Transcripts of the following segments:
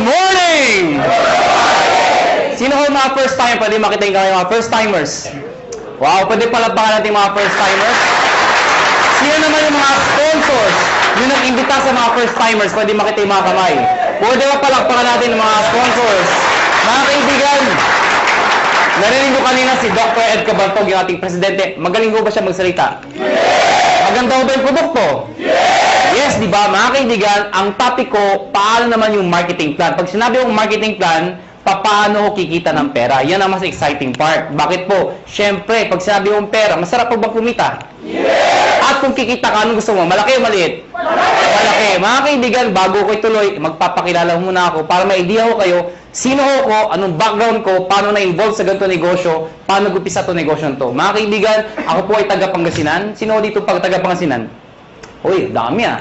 Good morning! Sino ho mga first time? Pwede makita yung kami mga first timers. Wow, pwede palapakan natin mga first timers. Sino naman yung mga sponsors yung nag-imbita sa mga first timers? Pwede makita yung mga kamay. Pwede ba palakpakan natin yung mga sponsors? Mga kaibigan, narinig ko kanina si Dr. Ed Cabaltog, yung ating presidente. Magaling ko ba siya magsalita? Maganda ba yung produkto? Yes, di ba? Mga kaibigan, ang topic ko, paano naman yung marketing plan? Pag sinabi yung marketing plan, paano ko kikita ng pera? Yan ang mas exciting part. Bakit po? Siyempre, pag sinabi yung pera, masarap pa ba kumita? Yes! At kung kikita ka, anong gusto mo? Malaki o maliit? Malaki. Mga kaibigan, bago ko ituloy, magpapakilala muna ako para may idea ko kayo, sino ko, anong background ko, paano na-involve sa ganito negosyo, paano gupisa to negosyo to. Mga kaibigan, ako po ay taga-Pangasinan. Sino dito pag taga-Pangasinan? Uy, dami ah.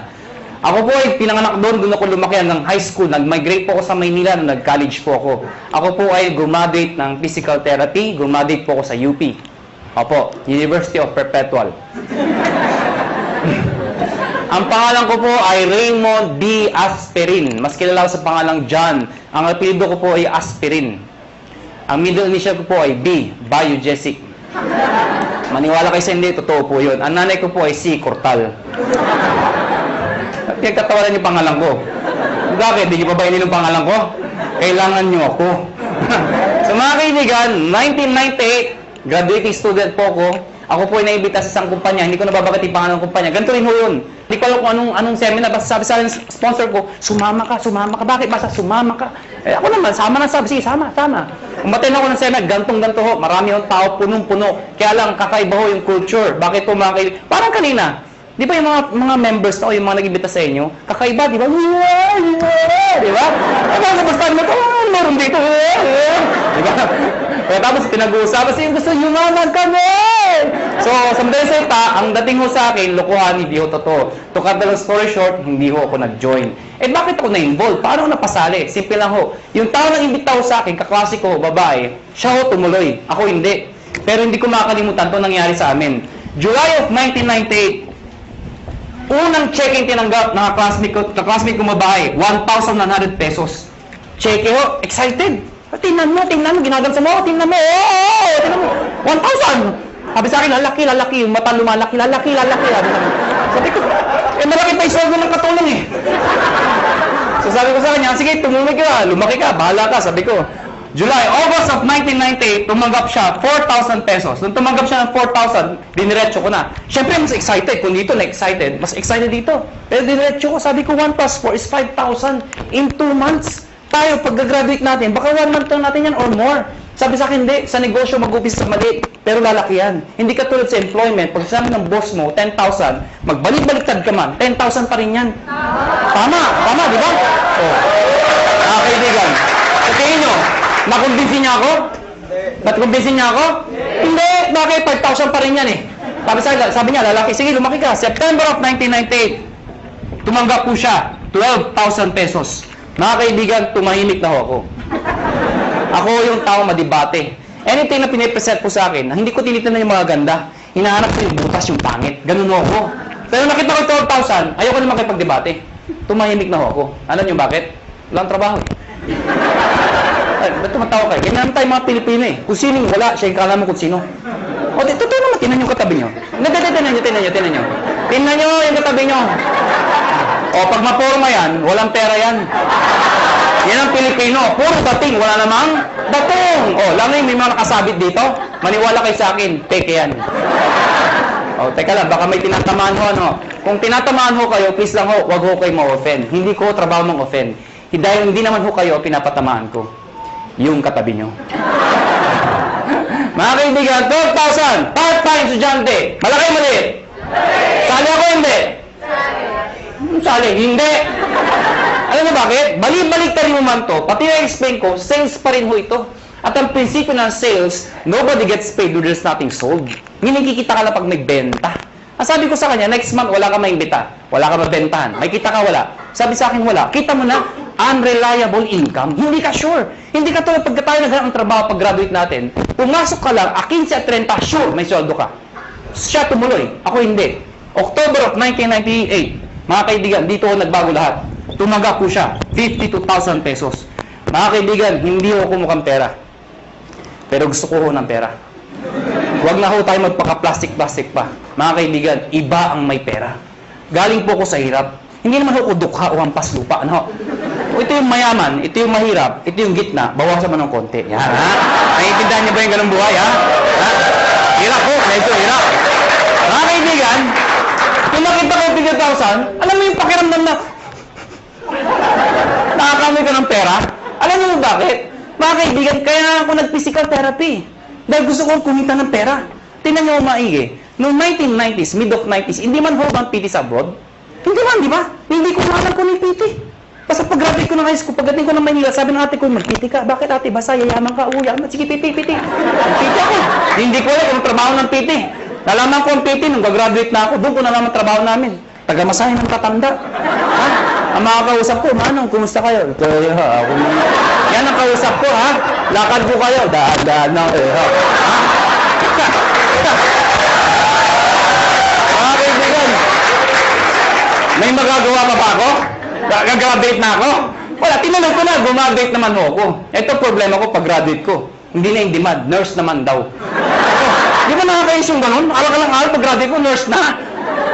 Ako po ay pinanganak doon ako lumaki ng high school. Nag-migrate po ako sa Maynila nung nag-college po ako. Ako po ay graduate ng physical therapy, graduate po ako sa UP. Opo, University of Perpetual. Ang pangalan ko po ay Raymond B. Asperin. Mas kilala ko sa pangalang John. Ang apelyido ko po ay Asperin. Ang middle initial ko po ay B. Biogesic. Maniwala kayo sa hindi, totoo po yun. Ang nanay ko po ay C. Cortal. Pinagtatawanan yung pangalan ko. Bakit? Hindi niyo pa ba inin yung pangalan ko? Kailangan niyo ako. So mga kaibigan, 1998, graduating student po ako. Ako po ay naibita sa isang kumpanya. Hindi ko nababagat yung pangalan ng kumpanya. Ganito rin ho yun. Hindi ko alam kung anong seminar. Basta sabi sa akin, sponsor ko, sumama ka, sumama ka. Bakit? Basta sumama ka. Eh, ako naman, sama na sabi. Sige, sama. Umaten ako ng seminar, ganto ho. Marami yung tao, punong-puno. Kaya lang, kakaiba ho yung culture. Bakit po mga kaibigan? Parang kanina. Di ba yung mga members na o yung mga nag-imbita sa inyo, kakaiba, di ba? Di ba? Basta mo, meron dito. Di ba? Kaya tapos pinag-uusapan siya, gusto yumaman kami! So, sa madaling salita, ang dating ho sa akin, lokohan, hindi ho totoo. To cut the long story short, hindi ho ako nag-join. Eh, bakit ako na-involve? Paano ako napasali? Simple lang ho. Yung tao nang imbita ho sa akin, kaklase ko, babae, siya ho tumuloy. Ako hindi. Pero hindi ko makakalimutan ito nangyari sa amin. July of 1998, unang check-in tinanggap ng classmate ko babae, 1,100 pesos. Check ho, excited. Tingnan mo, ginagansa mo, tingnan mo, 1,000. Sabi sa akin, lalaki, yung mata lumalaki, lalaki. Sabi ko, malaki pa yung sweldo ng katulong eh. So sabi ko sa kanya, sige, tumumig ka, lumaki ka, bahala ka, sabi ko. August of 1998, tumanggap siya 4,000 pesos. Nung tumanggap siya ng 4,000, diniretso ko na. Siyempre, mas excited. Kung dito na-excited, mas excited dito. Pero diniretso ko, sabi ko, 1 plus 4 is 5,000 in 2 months. Tayo, pag-graduate natin, baka 1 month lang natin yan or more. Sabi sa akin, hindi. Sa negosyo, mag-upis sa maliit. Pero lalaki yan. Hindi ka tulad sa employment. Pag sabi ng boss mo, 10,000, magbalik-baliktad ka man, 10,000 pa rin yan. Tama, di ba? Oh. Kaibigan. Sa tingin nyo, nakumbinsin niya ako? Nakumbinsin niya ako? Hindi. Bakit? 5,000 pa rin yan eh. Sabi niya, lalaki, sige, lumaki ka. September of 1998, tumanggap po siya, 12,000 pesos. Mga kaibigan, tumahimik na ho ako. Ako yung tao madibate. Anything na pinipresent po sa akin, hindi ko tinitingnan yung mga ganda. Hinahanap ko yung butas, yung pangit. Ganun ho ako. Pero nakita ko 12,000, ayoko naman kayo pagdebate. Tumahimik na ho ako. Alam niyo bakit? Walang trabaho. Ay, ba't tumatawa kayo? Ganyan naman tayo mga Pilipino eh. Kung sinong wala, siya yung kala mo kung sino. O, totoo naman, tinan yung katabi nyo. Tinan nyo. Tinan nyo yung katabi nyo. O, pag maporma yan, walang pera yan. Yan ang Pilipino. Puro dating, wala namang datong. O, lalo yung may mga nakasabit dito. Maniwala kayo sa akin, peke yan. O, teka lang, baka may tinatamaan ho, ano. Kung tinatamaan ho kayo, please lang ho, wag ho kayo ma-offend. Hindi ko trabaho mang-offend. Dahil hindi naman ho kayo pinapatamaan ko. Yung katabi nyo. Mga kaibigan, 12,000, part-time estudyante. Malaki o maliit? Sali ako hindi? Sali, hindi. Alam mo bakit? Balik-balik ta rin mo man to. Pati na-explain ko, sales pa rin ho ito. At ang prinsipyo ng sales, nobody gets paid when there's nothing sold. Meaning kikita ka lang pag may benta. Ang sabi ko sa kanya, next month wala ka maimbita. Wala ka mabentahan. May kita ka wala. Sabi sa akin wala. Kita mo na, unreliable income. Hindi ka sure. Hindi ka tulad pagka tayo naghanap ng trabaho pag graduate natin. Pumasok ka lang, 15 at 30, sure, may sweldo ka. Siya tumuloy. Ako hindi. October of 1998, mga kaibigan, dito nagbago lahat. Tumaga po siya, 52,000 pesos. Mga kaibigan, hindi ho kumukhang pera. Pero gusto ko ho ng pera. Huwag na ho tayo magpaka-plastic-plastic pa. Mga kaibigan, iba ang may pera. Galing po ko sa hirap. Hindi naman ho ko dukha o hampas lupa. Ano? Ito yung mayaman, ito yung mahirap, ito yung gitna, bawasan mo ng konti. Yan, ha? Naiintindihan niyo ba yung ganung buhay, ha? Ha? Hirap po, medyo hirap. Mga kaibigan, kung nakita ko 50,000, alam mo yung pakiramdam na nakakamay ka ng pera? Alam mo bakit? Mga kaibigan, kaya ako nag-physical therapy. Dahil gusto kong kumita ng pera. Tingnan niyo maigi. Noong 1990s, mid of 90s, hindi man ho bang PT sa abroad? Hindi man, di ba? Hindi ko naman ko ng PT. Basta pag-graduate ko ng high school, pagdating ko ng Manila, sabi ng ate ko, mag-PT ka. Bakit ate? Basta yayaman ka, uya. Sige, PT. PT ako. Hindi ko alam kung trabaho ng PT. Nalaman ko ang PT nung gagraduate na ako. Doon ko nalaman trabaho namin. Taga-masahe ng tatanda. Ha? Ang mga kausap ko, Manong, kumusta kayo? Kaya ha, ako naman. Yan ang kausap ko, ha? Lakad ko kayo. Daan na, ha? Mga kaibigan, may magagawa pa ba ako? Gagraduate na ako? Wala, tinanong ko na, gumagraduate naman ho ako. Ito problema ko pag-graduate ko. Hindi na in demand, nurse naman daw. Di ba nakakayos yung ganun? Alang-alang pag-graduate ko, nurse na.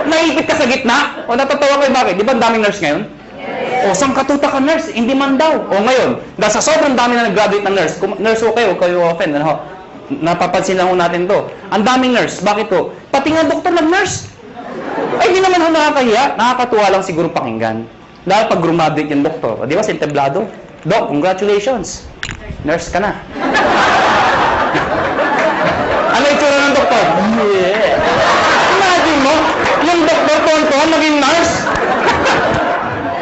Naipit ka sa gitna? O natatawa kayo bakit? Di ba ang daming nurse ngayon? O saan katuta ka nurse? In demand daw. O ngayon, dahil sa sobrang dami na nag-graduate ng nurse, nurse ho kayo, kayo offend, ano? Napapansin lang ho natin to. Ang daming nurse, bakit to? Pati nga doktor nag-nurse. Ay, di naman ho nakakahiya. Nakakatuwa lang siguro pakinggan. Dahil pag grumaduate yung doktor, o, di ba, sinteblado? Doc, congratulations. Nurse ka na. Ano itsura ng doktor? Yeah. Imagine mo, yung doktor tonton naging nurse.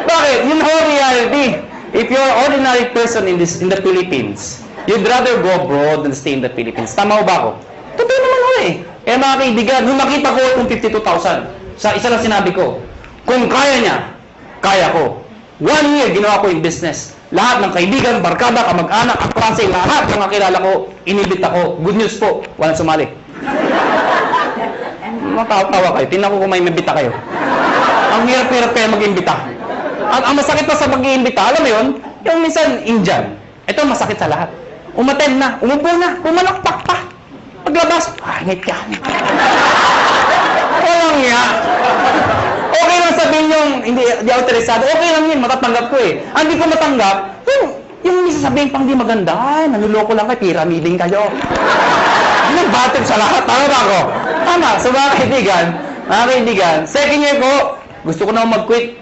Bakit? Yun ho reality. If you're an ordinary person in the Philippines, you'd rather go abroad than stay in the Philippines. Tama ho ba ako? Totoo naman ho eh. Kaya mga kaibigan, nung makita ko itong 52,000, sa isa lang sinabi ko, kung kaya niya, kaya ko. 1 year, ginawa ko yung business. Lahat ng kaibigan, barkada, kamag-anak, kaklase, lahat ng kakilala ko, inibit ako. Good news po, walang sumali. Matawa kayo. Tingnan ko kung may mabita kayo. Ang hirap-hirap kayo mag-imbita. Ang masakit pa sa mag-iimbita, alam mo yun? Yung minsan, Indian. Ito masakit sa lahat. Umaten na, umupo na, umalakpak pa. Paglabas, hangit ka. Walang nga. Okay lang sabihin yung hindi autorisado. Okay lang yun, matatanggap ko eh. Ang hindi ko matanggap, yung sasabihin pang di maganda, ay, nanuloko lang kayo, pyramiding kayo. Nagbatid sa lahat, tama ba ako? Tama, so mga kaibigan, second year ko, gusto ko na mag-quit.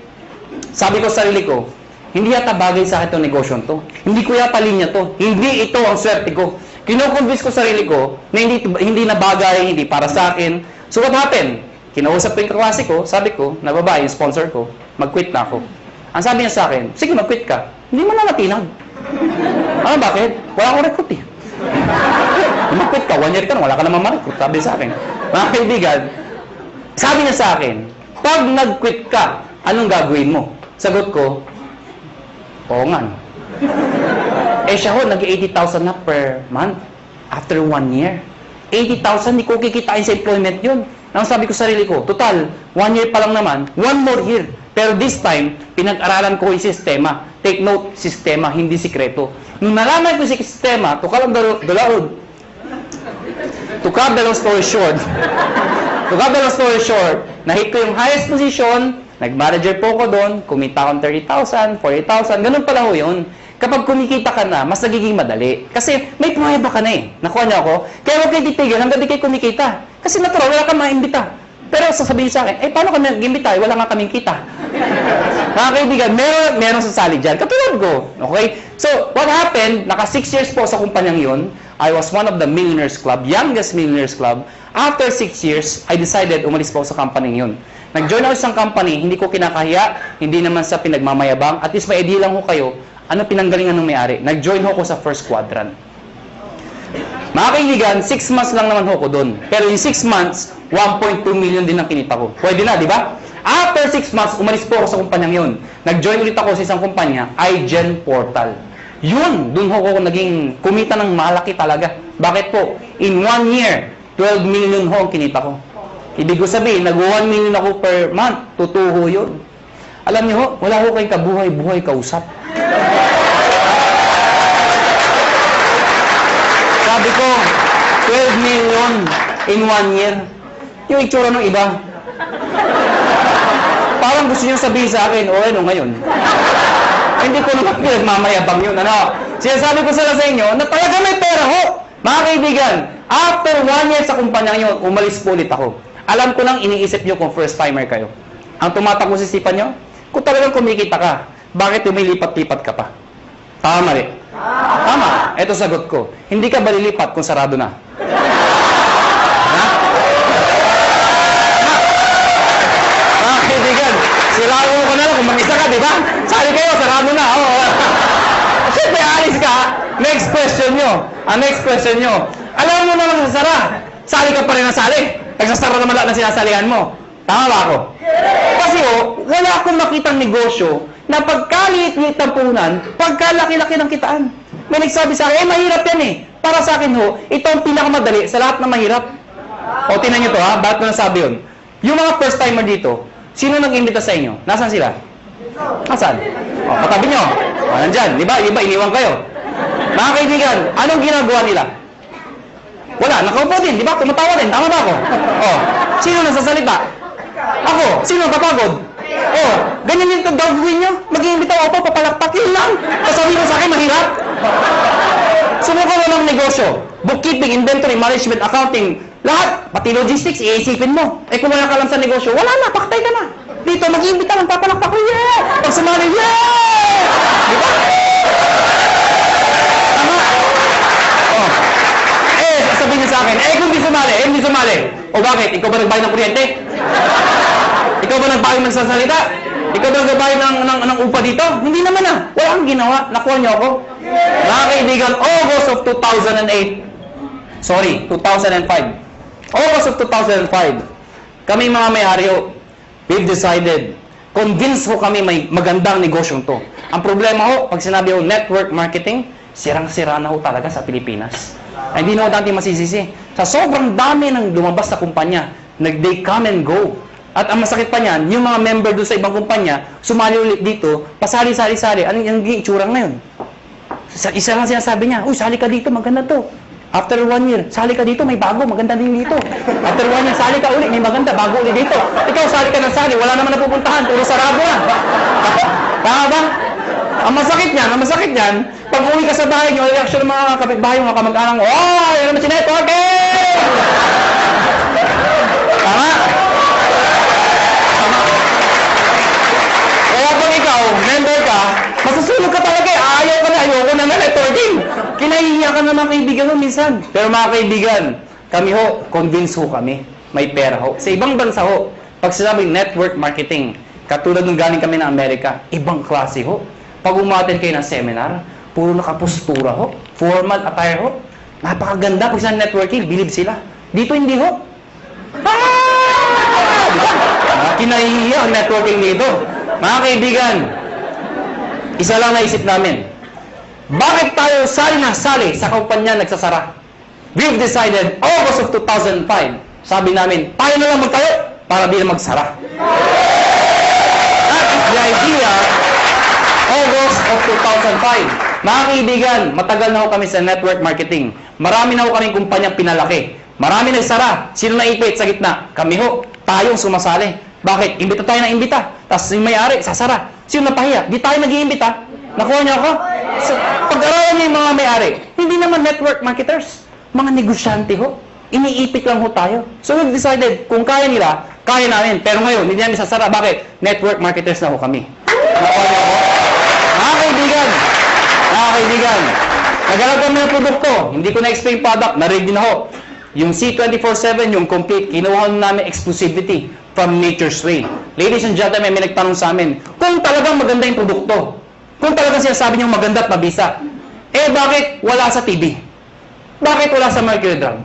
Sabi ko sa sarili ko, hindi yata bagay sa akin itong negosyo to. Hindi ko yata linya to. Hindi ito ang swerte ko. Kino-convince ko sa sarili ko na hindi na bagay, hindi para sa akin. So what happened? Kinausap ko yung kaklase ko, sabi ko, na babae, yung sponsor ko, mag-quit na ako. Ang sabi niya sa akin, sige, mag-quit ka. Hindi mo na natinag. Ano, bakit? Wala akong recruit eh. Mag-quit ka, 1 year ka na, wala ka naman ma-recruit, sabi sa akin. Mga kaibigan, sabi niya sa akin, pag nag-quit ka, anong gagawin mo? Sagot ko, oo nga. Eh siya ho, nag-80,000 na per month after 1 year. 80,000, hindi ko kikitain sa employment yun. Nang sabi ko sa sarili ko, total, 1 year pa lang naman, 1 more year. Pero this time, pinag-aralan ko yung sistema. Take note, sistema, hindi sikreto. Nung nalaman ko yung sistema, to cut the long story short, nahit ko yung highest position, nag-manager po ko doon, kumita akong 30,000, 40,000, ganun pala ho yun. Kapag kumikita ka na, mas nagiging madali. Kasi may pruweba ka na eh. Nakuha niyo ako? Kaya huwag kayo titigil hanggang di kayo kumikita. Kasi natural, wala kang maimbita. Pero sasabihin sa akin, eh paano ka nag-imbita? Wala nga kaming kita. Mga kaibigan, meron sasali dyan. Katulad ko. Okay? So, what happened? Naka 6 years po sa kumpanyang yun. I was one of the millionaires club, youngest millionaires club. After 6 years, I decided umalis po sa company yun. Nag-join ako sa isang company, hindi ko kinakahiya, hindi naman sa pinagmamayabang. At least may idea lang ho kayo, ano pinanggalingan ng may-ari. Nag-join ho ko sa first quadrant. Mga kaibigan, 6 months lang naman ho ko doon. Pero yung 6 months, 1.2 million din ang kinita ko. Pwede na, di ba? After 6 months, umalis po ako sa kumpanyang yun. Nag-join ulit ako sa isang kumpanya, iGen Portal. Yun, doon ho ko naging kumita ng malaki talaga. Bakit po? In 1 year, 12 million ho ang kinita ko. Ibig ko sabihin, nag-1 million ako per month. Totoo yun. Alam niyo ho, wala ho kayong kabuhay-buhay kausap. million in 1 year. Yung itsura ng iba. Parang gusto nyo sabihin sa akin, o ano ngayon? Hindi ko naman pinagmamayabang yun, ano? Sinasabi ko sila sa inyo na talaga may pera ho. Mga kaibigan, after 1 year sa kumpanya nyo, umalis po ulit ako. Alam ko nang iniisip nyo kung first timer kayo. Ang tumatakbo sa isipan nyo, kung talagang kumikita ka, bakit lumilipat-lipat ka pa? Tama mali? Tama. Ito sagot ko. Hindi ka ba lilipat kung sarado na? Ha? Mga kaibigan, sirado ko na lang kung mag-isa ka, di ba? Sali kayo, sarado na. Oh. Siyempre, alis ka. Next question nyo. Ang next question nyo. Alam mo naman sa sara. Sali ka pa rin na sali. Nagsasara naman lahat ng sinasalihan mo. Tama ba ako? Kasi wala akong makitang negosyo na pagkaliit-liit ng puhunan, pagkalaki-laki ng kitaan. May nagsabi sa akin, mahirap yan eh. Para sa akin ito ang pinakamadali sa lahat ng mahirap. O, tinan nyo to ha, bakit ko nasabi yun? Yung mga first timer dito, sino nag-imbita sa inyo? Nasaan sila? Nasaan? O, katabi nyo. O, nandyan. Di ba? Iniwan kayo. Mga kaibigan, anong ginagawa nila? Wala, nakaupo din. Di ba? Tumatawa din. Tama ba ako? O, sino nasasalita? Ako. Sino kapagod? Oh, ganyan yung gagawin nyo. Mag-iimbitaw ako, papalakpakin lang. Kasabi mo sa akin, mahirap. Subukan mo ng negosyo. Bookkeeping, inventory, management, accounting, lahat. Pati logistics, iisipin mo. Eh kung wala ka lang sa negosyo, wala na, paktay ka na. Dito, mag-iimbitaw lang, papalakpak ko, yeah! Pag sumali, yeah! Di ba? Tama? Oh. Sasabihin niya sa akin, kung hindi sumali. O bakit? Ikaw ba nagbayad ng kuryente? Ikaw ba nagbayad ng sasalita? Ikaw ba nagbayad ng upa dito? Hindi naman ah. Wala kang ginawa. Nakuha niyo ako. Mga kaibigan, August of 2008. Sorry, 2005. August of 2005. Kami mga may-ari we've decided, convinced ko kami may magandang negosyong to. Ang problema ho, pag sinabi ho network marketing, sirang-sira na ho talaga sa Pilipinas. Ay, hindi na ho dati masisisi. Sa sobrang dami ng lumabas na kumpanya, they come and go. At ang masakit pa niyan, yung mga member doon sa ibang kumpanya, sumali ulit dito, pasali-sali-sali. Anong itsura na yun? Isa lang sinasabi niya, uy, sali ka dito, maganda to. After 1 year, sali ka dito, may bago, maganda din dito. After 1 year, sali ka ulit, may maganda, bago ulit dito. Ikaw, sali ka ng sali, wala naman napupuntahan, puro sarado na. Tama ba? Ang masakit niyan, pag uwi ka sa bahay niyo, reaction ng mga kapitbahay, mga kamag-anak mo, oh, yun naman si networking! Tama? Kaya pag ikaw, member ka, masusulog ka talaga eh. Ayaw ka na, ayoko na networking. Kinahihiya ka naman kaibigan mo minsan. Pero mga kaibigan, kami ho, convince ho kami. May pera ho. Sa ibang bansa ho, pag sinabing network marketing, katulad nung galing kami ng Amerika, ibang klase ho. Pag umaten kayo ng seminar, puro nakapostura ho. Formal attire ho. Napakaganda. Pag sa networking, believe sila. Dito hindi ho. Diba? Kinahihiya ang networking dito. Mga kaibigan, isa lang naisip namin. Bakit tayo sali na sali sa kumpanya nagsasara? We've decided, August of 2005, sabi namin, tayo na lang magtayo para di na magsara. That is the idea, August of 2005. Mga kaibigan, matagal na ho kami sa network marketing. Marami na ho kaming kumpanyang pinalaki. Marami nagsara. Sino na ipit sa gitna? Kami ho, tayong sumasali. Bakit? Imbita tayo na imbita. Tapos yung may-ari, sasara. Sino napahiya? Di tayo nag-iimbita. Nakuha niyo ako? So, pag-aralan niyo yung mga may-ari, hindi naman network marketers. Mga negosyante ho. Iniipit lang ho tayo. So we've decided, kung kaya nila, kaya namin. Pero ngayon, hindi namin sasara. Bakit? Network marketers na ho kami. Nakuha niyo ako? Mga kaibigan, naghanap kami ng produkto. Hindi ko na-explain product. Na-ready na ho. Yung C24/7, yung complete, kinuha namin exclusivity from Nature's Way. Ladies and gentlemen, may nagtanong sa amin, kung talagang maganda yung produkto, kung talagang sinasabi niyong maganda at mabisa, bakit wala sa TV? Bakit wala sa Mercury Drug?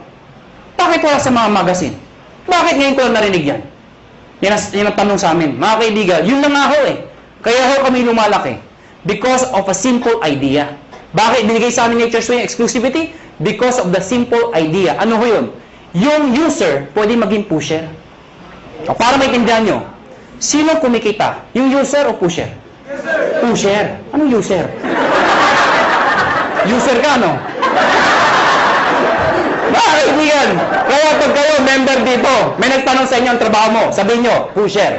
Bakit wala sa mga magazine? Bakit ngayon ko lang narinig yan? Yan ang tanong sa amin. Mga kaibigan, yun lang nga ho eh. Kaya ho kami lumalaki. Because of a simple idea. Bakit binigay sa amin Nature's Way exclusivity? Because of the simple idea. Ano ho yun? Yung user, pwede maging pusher. O, para maintindihan nyo, sino kumikita? Yung user o pusher? Pusher. Anong user? User ka, no? Mga kaibigan, kaya pag kayo member dito, may nagtanong sa inyo ang trabaho mo, sabihin nyo, pusher.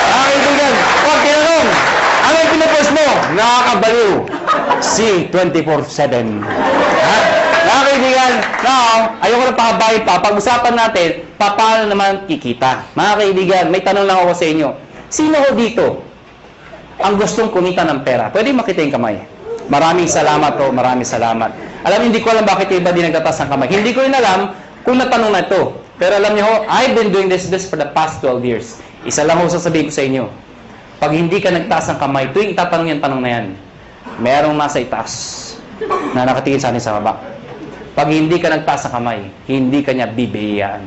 Mga kaibigan, pag tinanong, ano yung pinupost mo? Nakakabaliw. Si 24/7. Mga kaibigan, now, ayoko na pakabahin pa. Pag-usapan natin, paano naman kikita. Mga kaibigan, may tanong lang ako sa inyo. Sino ho dito ang gustong kumita ng pera? Pwede makita yung kamay. Maraming salamat po, maraming salamat. Alam, hindi ko alam bakit yung iba di nagtatas ng kamay. Hindi ko rin alam kung natanong na ito. Pero alam niyo ho, I've been doing this for the past 12 years. Isa lang ho sasabihin ko sa inyo. Pag hindi ka nagtaas ng kamay, tuwing itatanong yung tanong na yan, merong nasa itaas na nakatingin sa atin sa baba. Pag hindi ka nagtaas ng kamay, hindi ka niya bibigyan.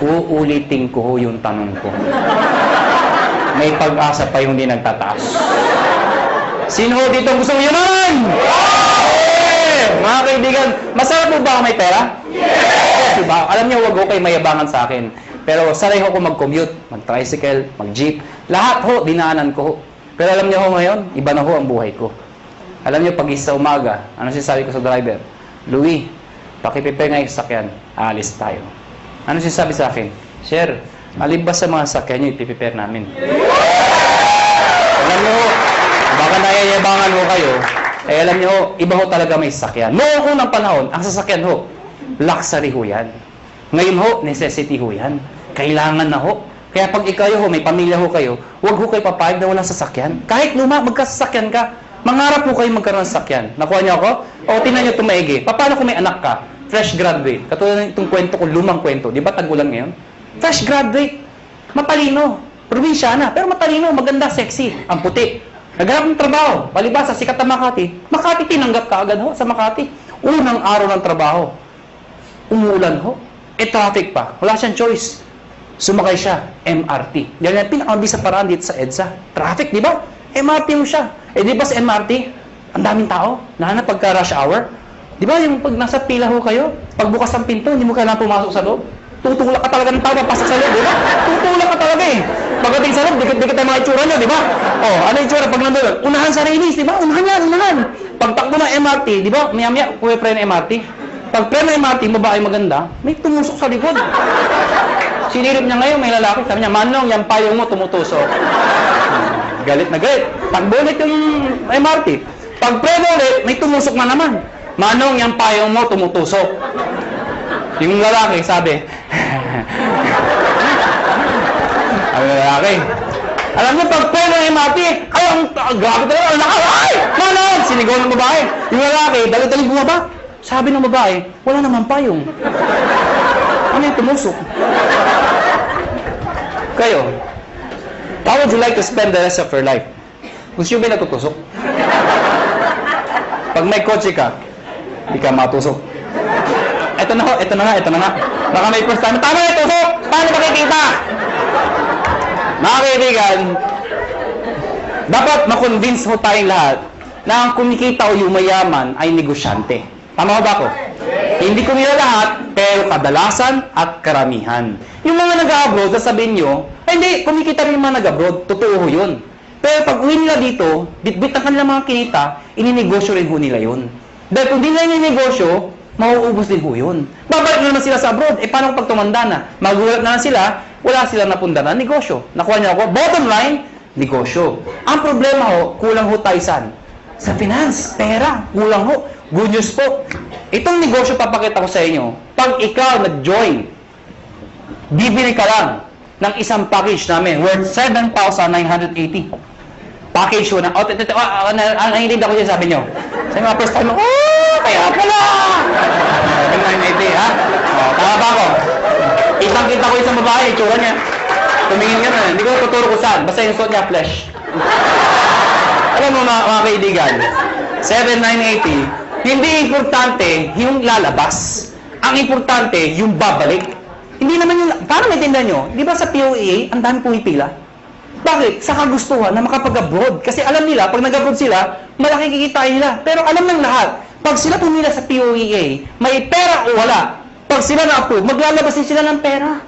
Uulitin ko ho yung tanong ko. May pag-asa pa yung hindi nagtataas. Sino ho dito gusto mo yuman? Yeah! Mga kaibigan, masarap mo ba ako may pera? Yes! Diba? Alam niyo, wag ho kayo mayabangan sa akin. Pero sanay ho ko mag-commute, mag-tricycle, mag-jeep. Lahat ho, dinaanan ko ho. Pero alam niyo ho ngayon, iba na ho ang buhay ko. Alam niyo, pag isa umaga, ano sinasabi ko sa driver? Louie, pakiprepare nga yung sasakyan, aalis tayo. Ano sinasabi sa akin? Sir, alin ba sa mga sasakyan niyo ipiprepare namin? Alam niyo ho, baka nayayabangan ho kayo, eh alam niyo ho, iba ho talaga may sasakyan. Noong unang panahon, ang sasakyan ho, luxury ho yan. Ngayon ho, necessity ho yan. Kailangan na ho. Kaya pag ikaw ho, may pamilya ho kayo, huwag ho kayo papayag na walang sasakyan. Kahit luma, magkasasakyan ka. Mangarap po kayo magkaroon ng sasakyan. Nakuha niyo ako? O, tingnan niyo ito maigi. Paano kung may anak ka? Fresh graduate. Katulad ng itong kwento ko, lumang kwento. Di ba tagulan ngayon? Fresh graduate. Matalino. Probinsyana. Pero matalino, maganda, sexy. Ang puti. Naghanap ng trabaho. Palibasa, sikat na Makati. Makati, tinanggap ka agad ho sa Makati. Unang araw ng trabaho. Umulan ho. Traffic pa. Wala siyang choice. Sumakay siya. MRT. Yan yung pinakamabis sa paraan dito sa EDSA. Traffic, di ba? MRT mo siya. Eh, di ba sa MRT, ang daming tao, lalo na pagka rush hour. Di ba, yung pag nasa pila ho kayo, pagbukas ng pinto, hindi mo kailangan pumasok sa loob. Tutulak ka talaga ng tao, papasok sa loob, di ba? Tutulak ka talaga eh. Pagdating sa loob, dikit-dikit ang mga itsura nyo, di ba? Oh, ano yung itsura pag nandun? Unahan sa release, di ba? Unahan yan, unahan. Pagtakbo ng MRT, di ba? Maya-maya, pre ng MRT. Pag pre ng MRT, babae maganda, may tumusok sa likod. Sinirip niya ngayon, may lalaki. Sabi niya, Manong, yung payong mo tumutusok. Galit na galit. Pagbulit yung MRT. Pag pre ulit, may tumusok na naman. Manong, yung payong mo tumutusok. Yung lalaki, sabi, ang lalaki, alam mo, pag pre ng MRT, ay, grabe talaga, ang lakas, ay! Manong! Sinigaw ng babae. Yung lalaki, dali-dali bumaba. Sabi ng babae, wala naman payong. Ano yung tumusok? Kayo, how would you like to spend the rest of your life? Gusto nyo ba natutusok? Pag may kotse ka, hindi ka matusok. Ito na ho, ito na nga. Baka may first time, tama na tusok! Paano makikita? Mga kaibigan, dapat makonvince ho tayong lahat na ang kumikita o yumayaman ay negosyante. Tama ba ako? Hindi ko nila lahat, pero kadalasan at karamihan. Yung mga nag-abroad, sasabihin nyo, hindi, kumikita rin yung mga nag-abroad. Totoo ho yun. Pero pag uwi nila dito, bit-bit ang kanilang mga kinita, ininegosyo rin ho nila yun. Dahil kung di nila ininegosyo, mauubos din ho yun. Babalik na naman sila sa abroad. Eh, paano pag tumanda na? Magulat na sila, wala silang napunda na negosyo. Nakuha niyo ako? Bottom line, negosyo. Ang problema ho, kulang ho tayo saan? Sa finance, pera, kulang ho. Good news po. Itong negosyo papakita ko sa inyo, pag ikaw nag-join, bibili ka lang ng isang package namin worth 7,980. Package ko na, nanginig ako dyan, sabi nyo. Sa mga first time, kaya pala! 7,980, ha? Tama ba ako? Kitang-kita ko isang babae, itsura niya. Tumingin ka na, hindi ko tuturo ko saan. Basta yung suot niya, flesh. Alam mo mga kaibigan, 7,980, hindi importante yung lalabas. Ang importante, yung babalik. Hindi naman yung, paano maintindihan nyo? Di ba sa POEA, ang dami pumipila? Bakit? Sa kagustuhan na makapag-abroad. Kasi alam nila, pag nag-abroad sila, malaki kikitain nila. Pero alam ng lahat, pag sila pumila sa POEA, may pera o wala. Pag sila na-approve, maglalabas din sila ng pera.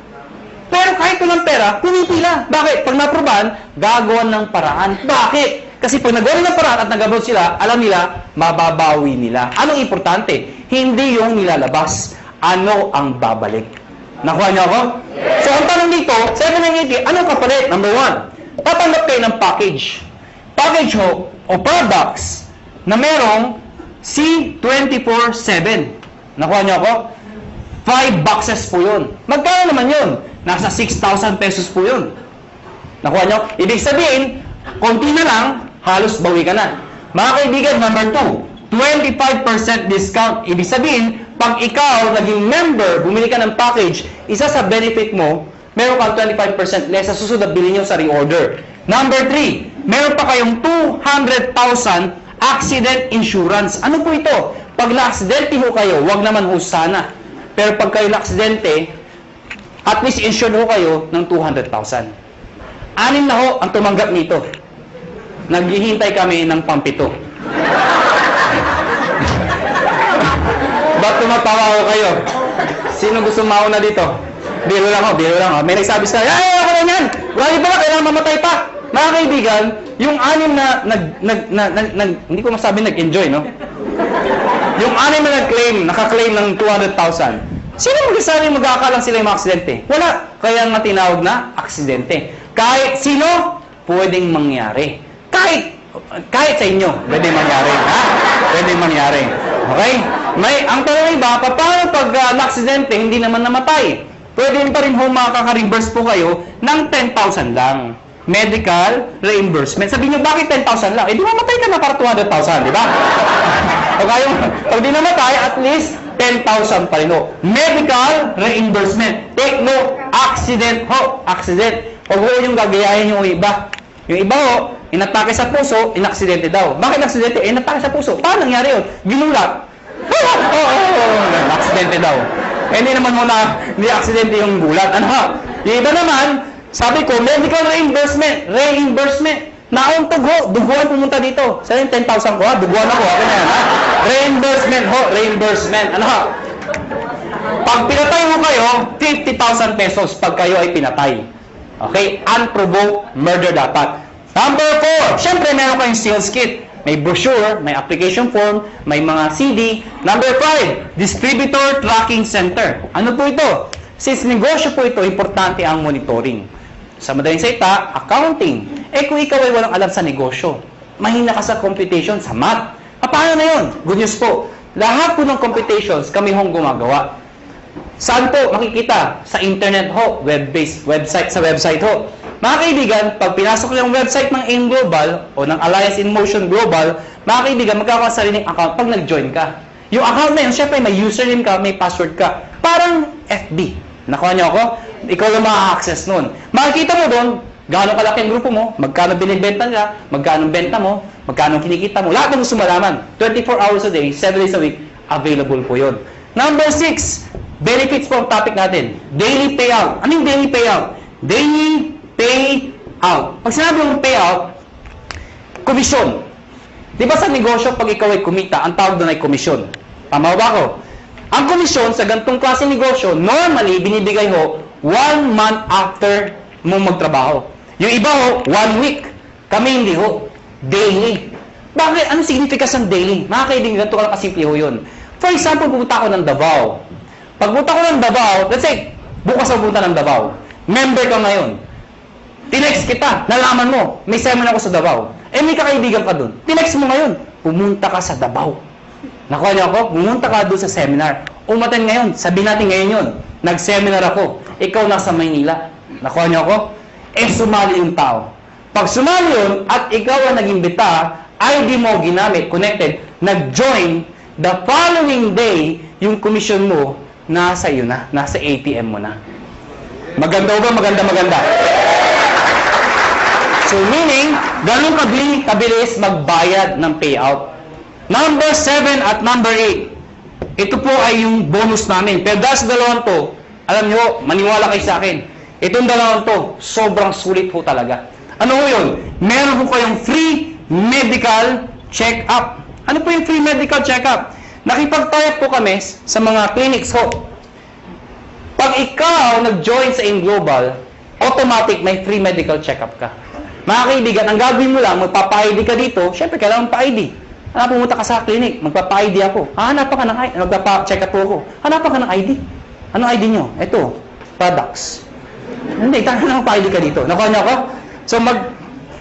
Pero kahit walang pera, pumipila. Bakit? Pag na-approvean, gagawan ng paraan. Bakit? Kasi pag nagawa ng paraan at nag-abroad sila, alam nila, mababawi nila. Anong importante? Hindi yung nilalabas. Ano ang babalik? Nakuha niyo ako? So, ang tanong dito, 780, anong kapalit? Number 1, tatanggap kayo ng package. Package ho, o products, na merong C24/7. Nakuha niyo ako? 5 boxes po yun. Magkano naman yun? Nasa 6,000 pesos po yun. Nakuha niyo? Ibig sabihin, konti na lang, halos bawi ka na. Mga kaibigan, number 2, 25% discount. Ibig sabihin, pag ikaw naging member, bumili ka ng package, isa sa benefit mo, meron kang 25% less sa susunod na bilhin nyo sa reorder. Number 3, meron pa kayong 200,000 accident insurance. Ano po ito? Pag na-aksidente ho kayo, wag naman ho sana. Pero pag kayo na-aksidente, at least insured ho kayo ng 200,000. 6 na ho ang tumanggap nito. Naghihintay kami ng pampito. Ba't tumatawa ko kayo? Sino gusto mauna dito? Biro lang ho, biro lang ho. May nagsabi sa kanya, ay, ako na yan! Wala pa, kailangan mamatay pa! Mga kaibigan, yung 6 na hindi ko masabi nag-enjoy, no? Yung 6 na naka-claim ng 200,000. Sino magsasabi magkakalang sila yung mga aksidente? Wala. Kaya nga tinawag na aksidente. Kahit sino, pwedeng mangyari. Kahit sa inyo, pwedeng mangyari. Ha? Pwedeng mangyari. Okay? Ang tanong iba, paano pag na-aksidente, hindi naman namatay? Pwede pa rin ho makaka-reimburse po kayo ng 10,000 lang. Medical reimbursement. Sabihin nyo, bakit 10,000 lang? Eh, di mamatay ka na para 200,000, di ba? Pag di namatay, at least 10,000 pa rin ho. Medical reimbursement. Take note, accident ho. Accident. Huwag ho yung gagayahin yung iba. Yung iba ho, inatake sa puso, inaksidente daw. Bakit inaksidente? Eh, inatake sa puso. Paano nangyari yun? Ginulat. Aksidente daw. Eh, hindi naman ho na, hindi aksidente yung gulat. Ano ha? Yung iba naman, sabi ko, medical reimbursement. Reimbursement. Nauntog ho, duguan pumunta dito. Sa yung 10,000 ko ha, duguan ako. Ako na yan ha. Reimbursement ho, reimbursement. Ano ha? Pag pinatay mo kayo, 50,000 pesos pag kayo ay pinatay. Okay? Unprovoked murder dapat. Number 4, syempre meron kayong sales kit. May brochure, may application form, may mga CD. Number 5, distributor tracking center. Ano po ito? Since negosyo po ito, importante ang monitoring. Sa madaling salita, accounting. Eh kung ikaw ay walang alam sa negosyo, mahina ka sa computation, sa math. Paano na yun? Good news po. Lahat po ng computations kami hong gumagawa. Saan po makikita? Sa internet ho, web-based, sa website ho. Mga kaibigan, pag pinasok yung website ng AIM Global o ng Alliance in Motion Global, mga kaibigan, magkakaroon ka sariling account pag nag-join ka. Yung account na yun, syempre may username ka, may password ka. Parang FB. Nakuha niyo ako? Ikaw lang maka-access nun. Makikita mo doon, gaano kalaki ang grupo mo, magkano binibenta nila, magkano benta mo, magkano kinikita mo. Lahat ng gusto malaman. 24 hours a day, 7 days a week, available po yun. Number 6, benefits po ang topic natin. Daily payout. Ano yung daily payout? Daily payout. Pag sinabi mong payout, komisyon. Di ba sa negosyo, pag ikaw ay kumita, ang tawag doon ay komisyon. Tama ba ako? Ang komisyon sa ganitong klase negosyo, normally, binibigay ho 1 month after mo magtrabaho. Yung iba ho, 1 week. Kami hindi ho. Daily. Bakit? Anong significance ng daily? Mga kaibigan, ganito ka lang kasimple ho yun. For example, pupunta ako ng Davao. Pag pupunta ko ng Davao, let's say, bukas ako pupunta ng Davao. Member ka ngayon. Tinext kita, nalaman mo, may seminar ako sa Davao. Eh, may kakaibigan ka dun. Tinext mo ngayon, pumunta ka sa Davao. Nakuha niyo ako? Pumunta ka doon sa seminar. Umaten ngayon, sabihin natin ngayon yun. Nag-seminar ako. Ikaw nasa Maynila. Nakuha niyo ako? Eh, sumali yung tao. Pag sumali yun, at ikaw ang nag-imbita, ID mo ginamit, connected, nag-join, the following day, yung commission mo, nasa iyo na, nasa ATM mo na. Maganda ba? Maganda. So, meaning, ganun kabilis magbayad ng payout. Number 7 at number 8. Ito po ay yung bonus namin. Pero dahil sa dalawang to, alam nyo, maniwala kayo sa akin. Itong dalawang to, sobrang sulit po talaga. Ano po yun? Meron po kayong free medical check-up. Ano po yung free medical check-up? Nakipag-tie po kami sa mga clinics ho. Pag ikaw nag-join sa AIM Global, automatic may free medical check-up ka. Mga kaibigan, ang gagawin mo lang, magpapa-ID ka dito, syempre, kailangan pa-ID. Pumunta ka sa clinic, magpapa-ID ako. Hanapan ka ng ID, magpapa-check up ako. Hanapan ka ng ID. Anong ID nyo? Ito, products. Hindi, tayo na pa-ID ka dito. Nakuha niyo ako? So,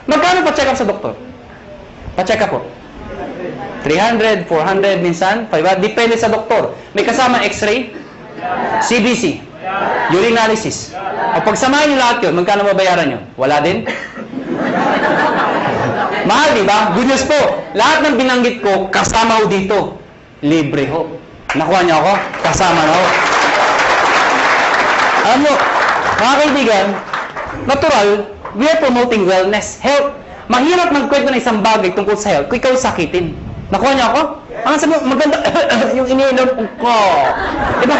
magkano pa-check up sa doktor? Pa-check up po. 300, 400, minsan, 500. Depende sa doktor. May kasama x-ray, CBC, urinalysis. O pagsamahin niyo lahat yun, magkano mabayaran nyo? Wala din? Mahal, di ba? Good news po. Lahat ng binanggit ko, kasama ho dito. Libre ho. Nakuha niyo ako? Kasama na ho. Alam mo, mga kaibigan, natural, we are promoting wellness, health. Mahirap magkwento ng isang bagay tungkol sa health kung ikaw sakitin. Nakuha niyo ako? Ano sabi mo? Maganda, yung iniinom ko. Diba?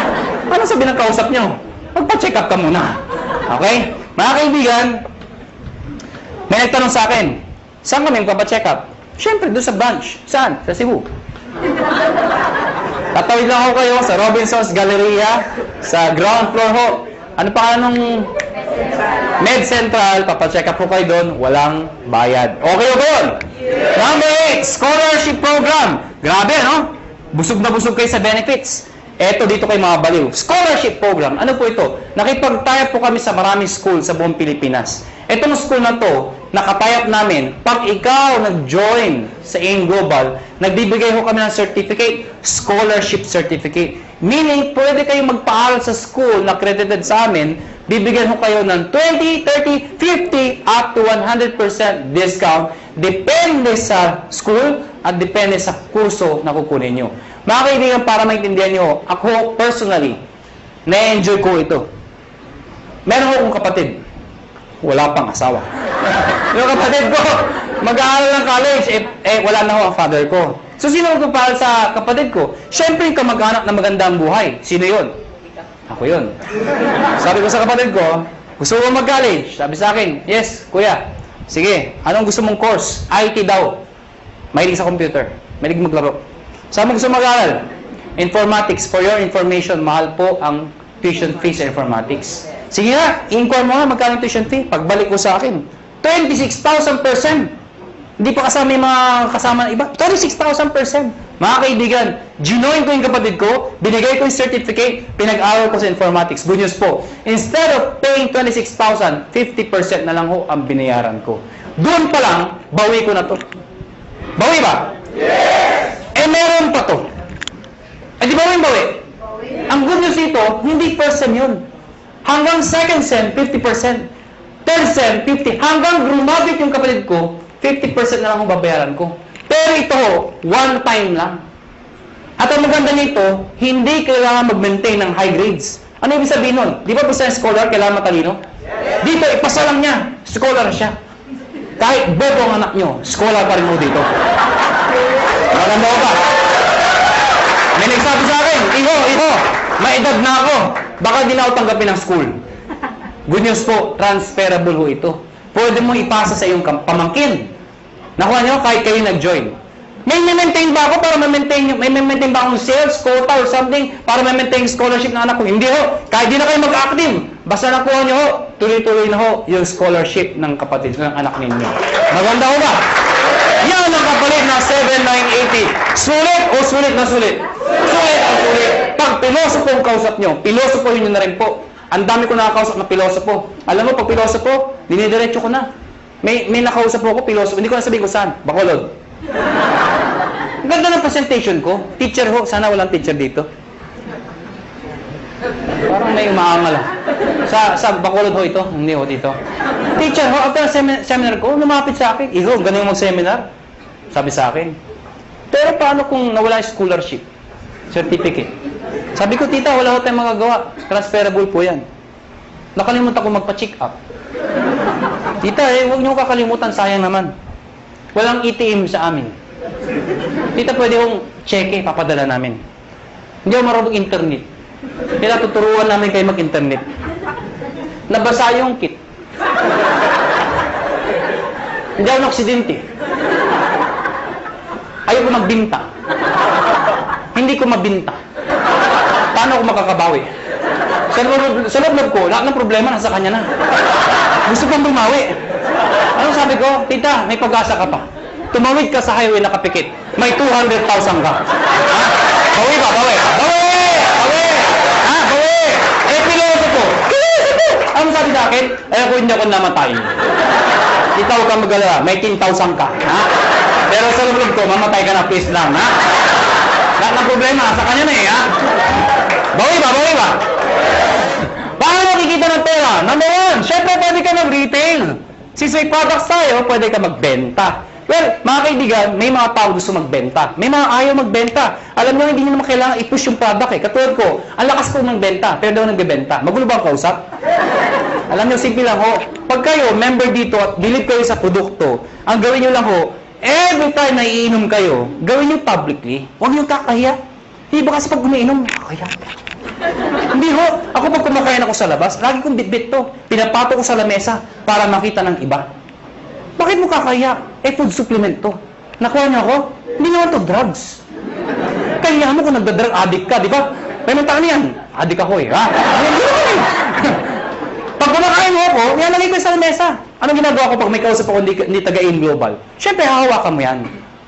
Ano sabi ng kausap niyo? Magpa-check up ka muna. Okay? Mga kaibigan, may nagtanong sa akin, saan kami magpa-check up? Siyempre, doon sa branch. Saan? Sa Cebu. Tatawid lang ako kayo sa Robinson's Galleria, sa ground floor ho. Ano pa nung Med Central, papacheck up po kayo doon, walang bayad. Okay o doon? Number 8, scholarship program. Grabe, no? Busog na busog kayo sa benefits. Eto, dito kayo mga baliw. Scholarship program. Ano po ito? Nakipag-tie-up po kami sa maraming school sa buong Pilipinas. Etong school na to, nakatie-up namin, pag ikaw nag-join sa AIM Global, nagbibigay ho kami ng certificate, scholarship certificate. Meaning, pwede kayong magpaaral sa school na accredited sa amin, bibigyan ho kayo ng 20, 30, 50, up to 100% discount, depende sa school at depende sa kurso na kukunin nyo. Mga kaibigan, para maintindihan nyo, ako personally, na-enjoy ko ito. Meron akong kapatid, wala pang asawa. Yung kapatid ko, mag-aaral ng college, wala na ho ang father ko. So, sino magpapahal sa kapatid ko? Siyempre, yung kamag-anak na magandang buhay. Sino yun? Ako yun. Sabi ko sa kapatid ko, gusto mo mag-college? Sabi sa akin, yes, kuya. Sige, anong gusto mong course? IT daw. Mahilig sa computer. Mahilig maglaro. Saan mo gusto mag-aaral? Informatics. For your information, mahal po ang tuition fees sa informatics. Sige nga, inquire mo nga magkano tuition fee. Pagbalik ko sa akin, 26,000%. Hindi pa kasama yung mga kasama ng iba. 26,000%. Mga kaibigan, ginoin ko yung kapatid ko, binigay ko yung certificate, pinag-aral ko sa informatics. Good news po. Instead of paying 26,000, 50% na lang ho ang binayaran ko. Doon pa lang, bawi ko na to. Bawi ba? Yes! Meron pa to. Di ba bawi? Ang good news dito, hindi first sem yun. Hanggang second sem, 50%. Third sem, 50%. Hanggang graduate yung kapatid ko, 50% na lang ang babayaran ko. Pero ito, one time lang. At ang maganda nito, hindi kailangan mag-maintain ng high grades. Ano ibig sabihin nun? Di ba basta scholar, kailangan matalino? Dito, ipasa lang niya. Scholar siya. Kahit bobo ang anak nyo, scholar pa rin mo dito. Maganda ko ba? May nagsabi sa akin, Iho, may edad na ako. Baka di na ako tanggapin ng school. Good news po, transferable ho ito. Pwede mo ipasa sa iyong pamangkin. Nakuha niyo, kahit kayo nag-join. May maintain ba ako para may maintain ba akong sales, quota, or something para may-maintain scholarship ng anak ko? Hindi ho. Kahit di na kayo mag-active. Basta nakuha niyo ho, tuloy-tuloy na ho yung scholarship ng kapatid, ng anak ninyo. Maganda ho ba? Yan ang kapalit na 7,980. Sulit o sulit na sulit? Sulit ang sulit. Pag pilosopo ang kausap nyo, pilosopohin nyo na rin po. Ang dami ko nakakausap na pilosopo. Alam mo, pag pilosopo, dinidiretso ko na. May nakausap ko pilosopo. Hindi ko na sabihin ko saan. Bacolod. Ang ganda ng presentation ko. Teacher ho. Sana walang teacher dito. Parang may umaangal. Sa Bacolod ho ito. Hindi ho dito. Teacher ho, after seminar ko, lumapit sa akin. Iho, ganun yung mag-seminar. Sabi sa akin. Pero paano kung nawala yung scholarship? Certificate. Sabi ko, tita, wala ko tayong magagawa. Transferable po yan. Nakalimutan ko magpa-check up. Tita, huwag niyo kakalimutan, sayang naman. Walang ATM sa amin. Tita, pwede kong cheque, papadala namin. Hindi ako marunong internet. Kaya tuturuan namin kayo mag-internet. Nabasa yung kit. Hindi ako na-aksidente. Ayaw ko magbinta. Hindi ko mabinta. Paano ako makakabawi? Sa loob ko, lahat ng problema nasa kanya na. Gusto kong bumawi. Ano Ano sabi ko? Tita, may pag-asa ka pa. Tumawid ka sa highway nakapikit. May 200,000 ka. Ha? Bawi ba? Bawi! Bawi! Bawi! Ha? Bawi! Eh, piloto ko. Ano sabi sa akin? Eh, kung hindi ako namatay. Tita, huwag kang mag-alala. May 10,000 ka. Ha? Pero sa loob ko, mamatay ka na, please lang. Ha? Lahat ng problema, sa kanya na eh. Ha? Bawi ba? Bawi ba? Paano makikita ng pera? Number one, syempre pwede ka mag-retail. Since may products tayo, pwede ka magbenta. Well, mga kaibigan, may mga tao gusto magbenta. May mga ayaw magbenta. Alam mo, hindi nyo naman kailangan i-push yung product eh. Katulad ko, ang lakas ko magbenta, pero daw nagbebenta. Magulo ba ang kausap? Alam nyo, simple lang ho. Pag kayo, member dito at believe kayo sa produkto, ang gawin nyo lang ho, every time na iinom kayo, gawin nyo publicly. Huwag nyo kakahiya. Hindi ba kasi pag umiinom, kakahiya. Hindi ho. Ako pag kumakain ako sa labas, lagi kong bitbit to. Pinapato ko sa lamesa para makita ng iba. Bakit mo kakahiya? Eh, food supplement to. Nakuha niyo ako? Hindi naman to drugs. Kaya mo kung nagda-drug addict ka, di ba? May mental yan. Addict ako eh, ha? Hindi naman eh. Pag kumakain mo ako, nilalagay ko sa lamesa. Anong ginagawa ko pag may kausap ako hindi taga-in global? Siyempre, hahawakan mo yan.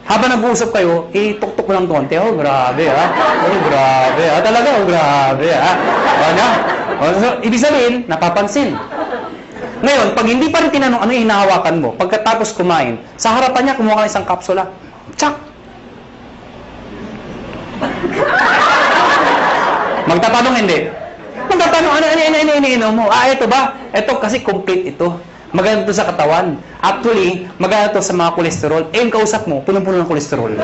Habang nag-uusap kayo, tuk-tuk mo lang konti. Oh, grabe, ha? Oh, grabe, ha? Talaga, oh, grabe, ha? Ano? So, ibig sabihin, napapansin. Ngayon, pag hindi pa rin tinanong ano yung hinahawakan mo, pagkatapos kumain, sa harapan niya, kumuha ka ng isang kapsula. Tsak! Magtatanong hindi. Magtatanong, ano mo? Ito ba? Ito kasi complete ito. Maganda to sa katawan. Actually, maganda to sa mga kolesterol. Eh, yung kausap mo, punong-puno ng kolesterol.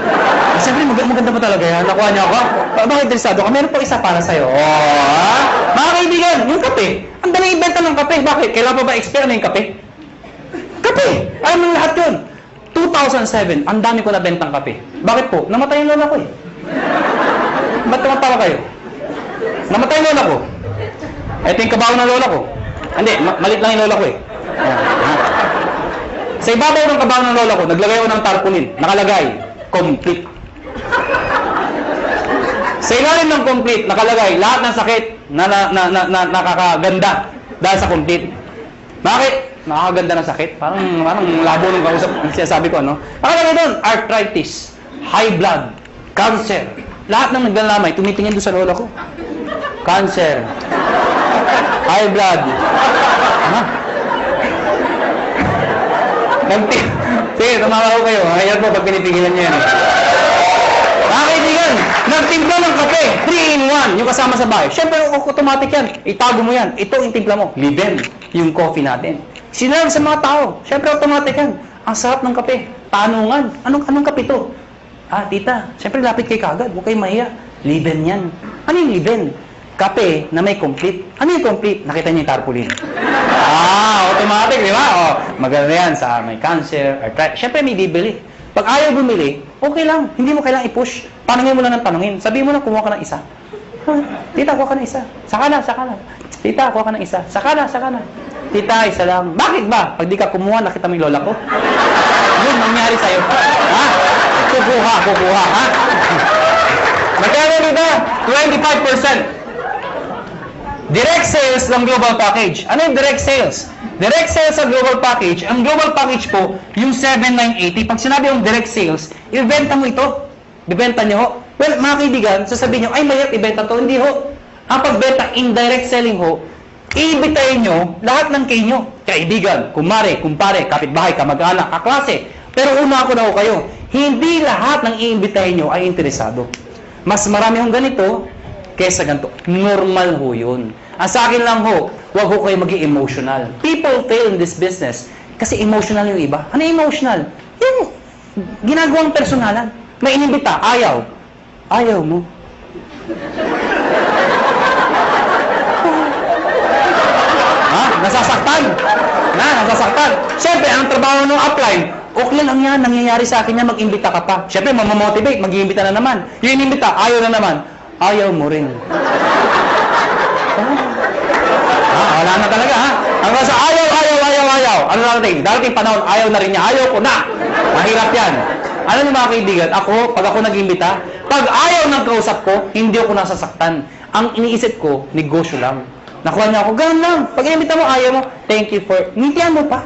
Siyempre, maganda pa talaga yan. Nakuha niya ako. Bakit interesado ka? Meron pa isa para sa'yo. Oh, mga kaibigan, yung kape. Ang dali ibenta ng kape. Bakit? Kailan pa ba expire na yung kape? Kape! Alam mo lahat yun. 2007, ang dami ko nabentang kape. Bakit po? Namatay yung lola ko eh. Ba't tumatawa kayo? Namatay yung lola ko. Ito yung kabaw ng lola ko. Hindi, malit lang yung lola ko eh. Sa ibabaw ng kabaw ng lola ko, naglagay ako ng tarpaulin. Nakalagay, complete. Sa ilalim ng complete, nakalagay, lahat ng sakit na nakakaganda dahil sa complete. Bakit? Nakakaganda ng sakit? Parang labo ng kausap. Sinasabi ko, ano? Nakalagay doon, arthritis, high blood, cancer. Lahat ng naglalamay, tumitingin doon sa lola ko. Cancer, high blood. Ano? Sige, tumawa ko kayo. Hayat mo pag pinipigilan niyo yan. Mga kaibigan, nagtimpla ng kape, 3-in-1, yung kasama sa bahay. Siyempre, automatic yan. Itago mo yan. Ito yung timpla mo. Liben, yung coffee natin. Sinarap sa mga tao. Siyempre, automatic yan. Ang sarap ng kape. Tanungan. Anong kape to? Ah, tita, siyempre lapit kay kagad. Huwag kayo mahiya. Liben yan. Ano yung liben? Kape na may complete. Ano yung complete? Nakita niyo yung tarpaulin. Automatic, di ba? Oh, maganda yan sa may cancer, arthritis. Siyempre, may bibili. Pag ayaw bumili, okay lang. Hindi mo kailangang i-push. Tanungin mo lang ng tanungin. Sabihin mo lang, kumuha ka ng isa. Tita, kuha ka ng isa. Saka na. Tita, kuha ka ng isa. Saka na. Tita, isa lang. Bakit ba? Pag di ka kumuha, nakita mo yung lola ko. Yun, nangyari sa'yo. Ha? Kukuha, ha? Magkano dito? 25%. Direct sales ng global package. Ano yung direct sales? Direct sales sa global package, ang global package po, yung 7,980. Pag sinabi yung direct sales, ibenta mo ito. Ibenta nyo ho. Well, mga kaibigan, sasabihin nyo, ay mahirap ibenta to. Hindi ho. Ang pagbenta, indirect selling ho, iibitayin nyo lahat ng kayo. Kaibigan, kumare, kumpare, kapitbahay, kamag-anak, kaklase. Pero una ako na ho kayo, hindi lahat ng iimbitahin nyo ay interesado. Mas marami hong ganito, kesa ganito. Normal ho yun. Ang sa akin lang ho, huwag ho kayo maging emotional. People fail in this business kasi emotional yung iba. Ano emotional? Yung ginagawang personalan. May inimbita, ayaw. Ayaw mo. Ha? Nasasaktan. Nasasaktan. Siyempre, ang trabaho ng upline, okay lang yan, nangyayari sa akin yan, mag-imbita ka pa. Siyempre, mamamotivate, mag-iimbita na naman. Yung inimbita, ayaw na naman. Ayaw mo rin. Wala na talaga, ha? Ang nasa ayaw. Ano darating panahon, ayaw na rin niya. Ayaw ko na. Mahirap yan. Ano yung mga kaibigan? Pag ako nag-imbita, pag ayaw ng kausap ko, hindi ako nasasaktan. Ang iniisip ko, negosyo lang. Nakuha niya ako, ganun lang. Pag inimbita mo, ayaw mo, thank you for... Ngintihan mo pa.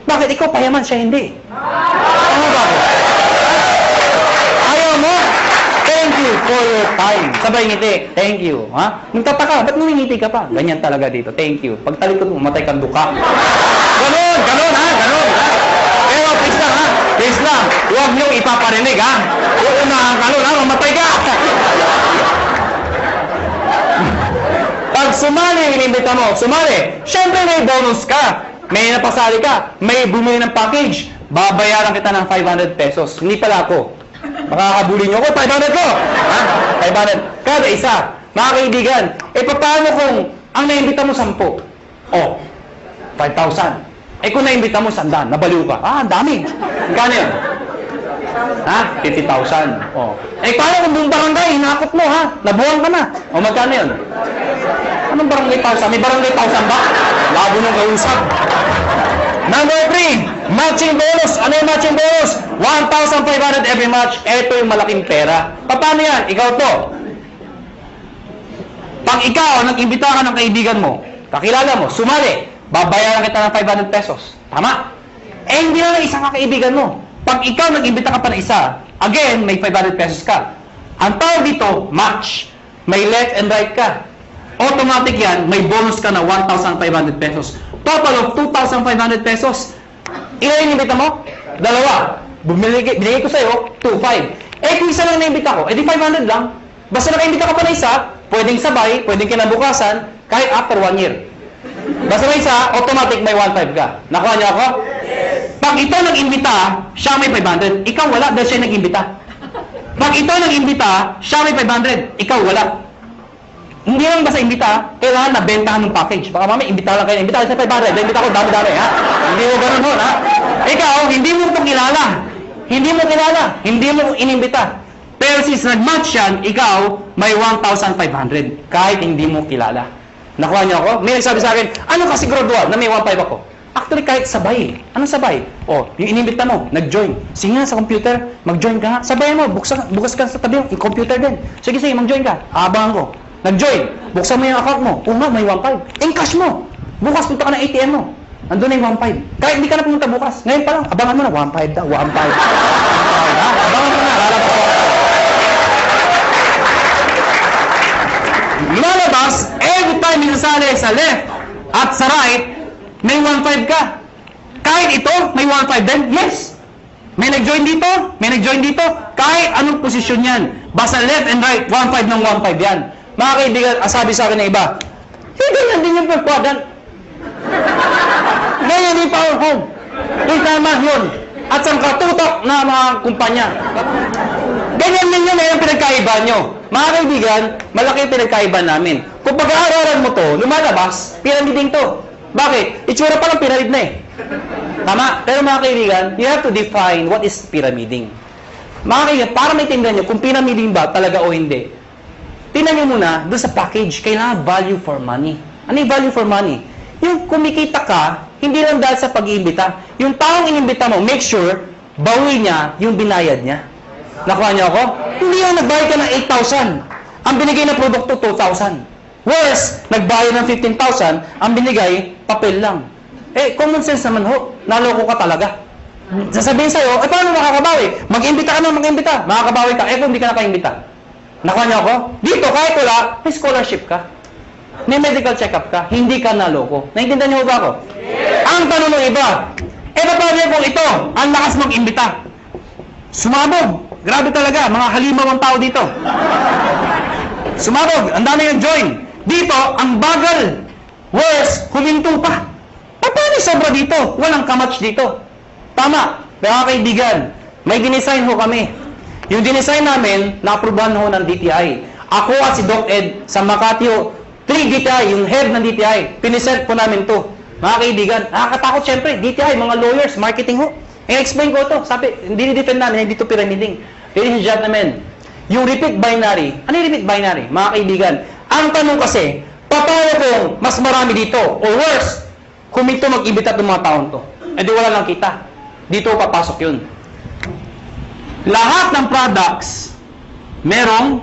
Bakit ikaw payaman, siya hindi? Ano ba? Ayaw mo? Thank you for your time. Sabay ngiti. Thank you. Ha? Nagtataka, ba't ngumingiti ka pa? Ganyan talaga dito. Thank you. Pag talikod mo, matay kang duka. Ganon, ganon ha, ganon ha. Pero please lang ha, please lang. Huwag niyong ipaparinig ha. Uunahan ka nun ha, mamatay ka. Pag sumali, inimbita mo, sumali. Siyempre may bonus ka. May napasali ka. May bumili ng package. Babayaran kita ng 500 pesos. Hindi pala ako. Makakabuli niyo ako, 500 ko! Ha? 500. Kada isa. Mga kaibigan, paano kung ang naimbita mo 10? Oh, 5,000. Kung naimbita mo 100, nabaliw ka. Ang dami. Magkano yun? Ha? 50,000. Oh. Paano kung buong barangay, hinakot mo ha? Nabuhan ka na. O magkano yun? Anong barangay 1,000? May barangay 1,000 ba? Labo nung kausap. Number 3, matching bonus. Ano yung matching bonus? 1,500 every match. Ito yung malaking pera. Paano yan? Ikaw to. Pag ikaw, nag-imbita ka ng kaibigan mo, kakilala mo, sumali, babayaran kita ng 500 pesos. Tama? Hindi na isang kaibigan mo. Pag ikaw nag-imbita ka pa ng isa, again, may 500 pesos ka. Ang tawag dito, match. May left and right ka. Automatic yan, may bonus ka na 1,500 pesos. Total of 2,500 pesos. Ilan yung imbita mo? 2. Binigay ko sa'yo, 2,500. Kung isa lang na-imbita ko, di 500 lang. Basta naka-imbita ka pa na isa, pwedeng sabay, pwedeng kinabukasan, kahit after 1 year. Basta may isa, automatic may 1,500 ka. Nakuha niyo ako? Pag ito nag-imbita, siya may 500. Ikaw wala dahil siya nag-imbita. Pag ito nag-imbita, siya may 500. Ikaw wala. Hindi lang basta imbita, kailangan nabentahan ng package. Baka mamaya, imbita lang kayo. Imbita kayo sa 500. Imbita ko, dami-dami, ha? Hindi mo ganun ho, ha? Ikaw, hindi mo ito kilala. Hindi mo kilala. Hindi mo inimbita. Pero since nag-match yan, ikaw, may 1,500. Kahit hindi mo kilala. Nakuha niyo ako? May nagsabi sa akin, ano kasi gradual na may 1,500 ako? Actually, kahit sabay. Anong sabay? O, yung inimbita mo, nag-join. Sige nga sa computer, mag-join ka nga. Sabay mo, bukas ka sa tabi yung computer din. Sige, mag-join ka. Abangan ko. Nag-join. Buksan mo yung account mo. May 1,500. Encash mo. Bukas punta ka ng ATM mo. Andun na yung 1,500. Kahit hindi ka na pumunta bukas. Ngayon pa lang, abangan mo na. 1,500 daw. 1,500. Abangan mo na. Lalabas ko. Lumalabas, every time minasali sa left at sa right, may 1,500 ka. Kahit ito, may 1,500 din. Yes. May nag-join dito. May nag-join dito. Kahit anong posisyon yan. Basta left and right, 1,500 ng 1,500 yan. Mga kaibigan, sabi sa akin ng iba, ganyan din yung per quadrant. Ganyan din power home. Yung tama yun. At sa katutok na mga kumpanya. Ganyan din yun yung pinagkaiba nyo. Mga kaibigan, malaki yung pinagkaiba namin. Kung pag-aaralan mo to, lumalabas, pyramiding to. Bakit? Itsura pa lang pyramid na eh. Tama? Pero mga kaibigan, you have to define what is pyramiding. Mga kaibigan, para maintindihan nyo kung pyramiding ba talaga o hindi, tingnan nyo muna, doon sa package, kailangan value for money. Ano yung value for money? Yung kumikita ka, hindi lang dahil sa pag-iimbita. Yung taong inimbita mo, make sure, bawi niya yung binayad niya. Nakuha niyo ako? Hindi yung nagbayad ka ng 8,000. Ang binigay na produkto, 2,000. Worse, nagbayad ng 15,000, ang binigay, papel lang. Common sense naman ho. Naloko ka talaga. Sasabihin sa'yo, paano makakabawi? Mag-imbita ka na, mag-imbita. Makakabawi ka. Kung hindi ka nakaimbita. Nakuha niyo ako? Dito, kahit wala, may scholarship ka. May medical check-up ka. Hindi ka naloko. Naintindihan niyo ba ako? Yes. Ang tanong ng iba, paano kung ito, ang lakas mag-imbita? Sumabog. Grabe talaga, mga halimaw ang tao dito. Sumabog, ang dami yung join. Dito, ang bagal. Worse, huminto pa. Paano sobra dito? Walang kamatch dito. Tama, mga kaibigan, may dinesign ho kami. Yung dinesign namin, na-aprobahan ho ng DTI. Ako at si Doc Ed sa Makati ho, 3 DTI, yung head ng DTI, pinisent po namin to. Mga kaibigan, nakakatakot syempre, DTI, mga lawyers, marketing ho. I-explain ko to. Sabi, hindi ni-defend namin, hindi to pyramiding. Ladies and gentlemen, yung repeat binary, ano yung repeat binary? Mga kaibigan, ang tanong kasi, paano kung mas marami dito? Or worse, kung ito mag-ibita itong mga taon to. Di wala lang kita. Dito papasok yun. Lahat ng products, merong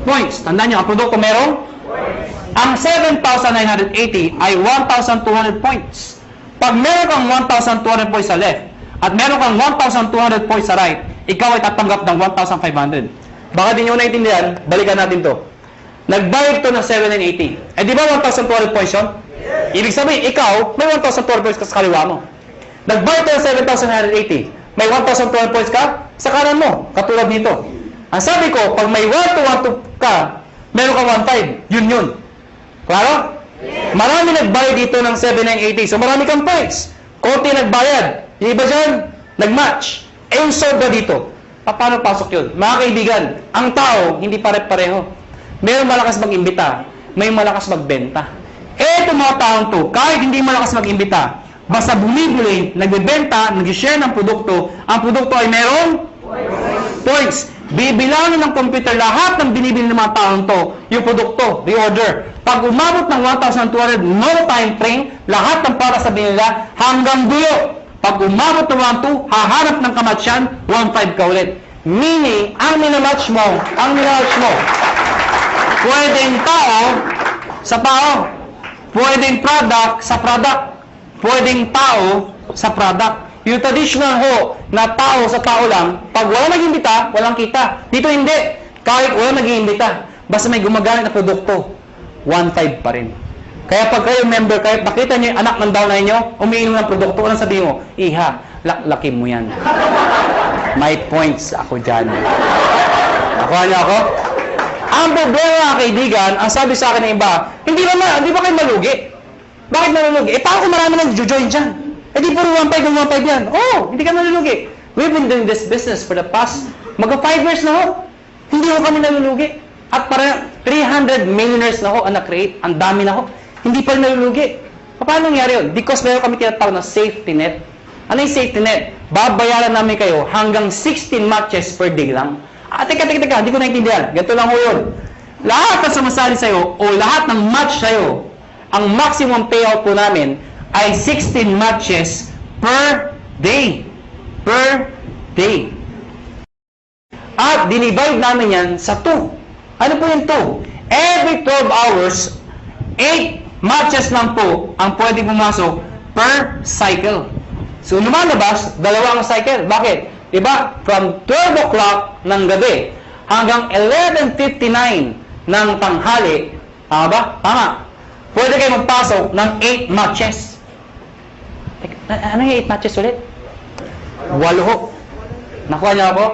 points. Tandaan nyo, ang produkto merong? Ang 7,980 ay 1,200 points. Pag meron kang 1,200 points sa left, at meron kang 1,200 points sa right, ikaw ay tatanggap ng 1,500. Baka di nyo naintindihan, balikan natin to. Nagbayad to ng 780. Eh di ba 1,200 points yun? Ibig sabihin, ikaw, may 1,200 points ka sa kaliwa mo. Nagbayad to ng 7,980. May 1,200 points ka sa kanan mo, katulad nito. Ang sabi ko, pag may 1,200 ka, meron kang 1,500. Yun. Klaro? Marami nagbayad dito ng 7,980. So marami kang points. Konti nagbayad. Yung iba dyan, nag-match. Eh yung sobra dito. Paano pasok yun? Mga kaibigan, ang tao, hindi pare-pareho. Mayroong malakas mag-imbita, may malakas magbenta. Eto mga taong to, kahit hindi malakas mag-imbita, basta bumibili, nagbebenta, nag-share ng produkto, ang produkto ay merong points. Bibilangin ng computer lahat ng binibili ng mga taong to, yung produkto, reorder. Pag umabot ng 1,200, no time frame, lahat ng para sa binila hanggang dulo. Pag umabot ng 1,200, hahanap ng kamatsyan, 1,500 ka ulit. Meaning, ang minamatch mo, pwedeng tao sa tao, pwedeng product sa product, pwedeng tao sa product. Yung traditional ho na tao sa tao lang, pag wala nag-imbita, walang kita. Dito hindi. Kahit wala nag-iimbita, basta may gumagamit na produkto, 1,500 pa rin. Kaya pag kayo member, kahit nakita nyo yung anak ng downline nyo, umiinom ng produkto, anong sabihin mo? Iha, laki mo yan. May points ako dyan. Nakuha niyo ako? Ang problema, kaibigan, ang sabi sa akin ng iba, hindi ba kayo malugi? Bakit nalulugi? Eh, paano kung marami nang join dyan? Eh, di puro 1,500 yan. Oh, hindi ka nalulugi. We've been doing this business for the past, mag-5 years na ho. Hindi ho kami nalulugi. At parang 300 millionaires na ho ang na-create. Ang dami na ho. Hindi pa rin nalulugi. Paano nangyari yun? Because meron kami tinatawag na safety net. Ano yung safety net? Babayaran namin kayo hanggang 16 matches per day lang. Teka, hindi ko naintindihan. Ganito lang ho yun. Lahat na sumasali sa'yo o lahat ng match sa'yo, ang maximum payout po namin ay 16 matches per day. Per day. At dinivide namin yan sa 2. Ano po yung 2? Every 12 hours, 8 matches lang po ang pwede pumasok per cycle. So, lumalabas, 2 ang cycle. Bakit? Diba? From 12 o'clock ng gabi hanggang 11:59 ng tanghali, tama ba? Tama. Pwede kayo magpasok ng 8 matches. Ano yung 8 matches ulit? 8 ho. Nakuha niyo ako?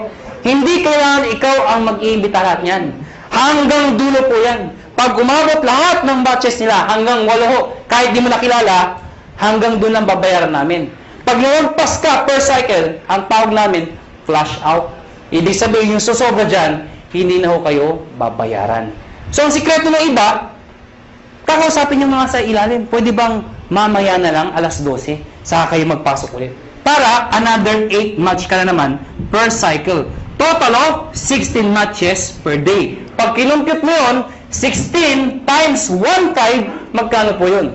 Hindi kailangan ikaw ang mag-iimbita lahat niyan. Hanggang dulo po yan. Pag umabot lahat ng matches nila, hanggang 8 ho, kahit di mo nakilala, hanggang doon lang babayaran namin. Pag lumagpas ka per cycle, ang tawag namin, flash out. Ibig sabihin yung susobra dyan, hindi na ho kayo babayaran. So, ang sikreto ng iba, kakausapin yung mga sa ilalim, pwede bang mamaya na lang, alas 12, saka kayo magpasok ulit. Para another 8 match ka na naman per cycle. Total of 16 matches per day. Pag kinumpute mo yun, 16 times 1,500, magkano po yun?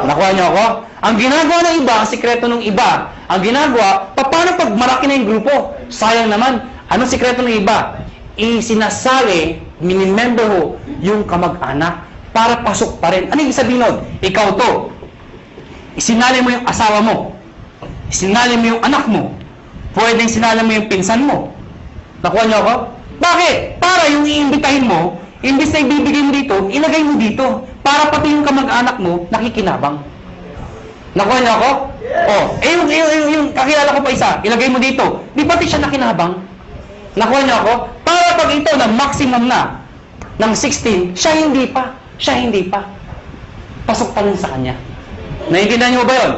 Nakuha niyo ako? Ang ginagawa ng iba, ang sikreto ng iba, ang ginagawa, paano pag maraki na yung grupo? Sayang naman. Anong sikreto ng iba? Isinasali, minimember ho, yung kamag-anak para pasok pa rin. Ano yung sabihin nun? Ikaw to. Isinali mo yung asawa mo. Isinali mo yung anak mo. Pwedeng sinali mo yung pinsan mo. Nakuha niyo ako? Bakit? Para yung iimbitahin mo, imbis na ibibigay mo dito, ilagay mo dito. Para pati yung kamag-anak mo, nakikinabang. Nakuha niyo ako? Oh, yung kakilala ko pa isa, ilagay mo dito. Di pati siya nakinabang? Nakuha niyo ako? Para pag ito na maximum na, ng 16, siya hindi pa. Pasok pa rin sa kanya. Naiintindihan niyo ba yun?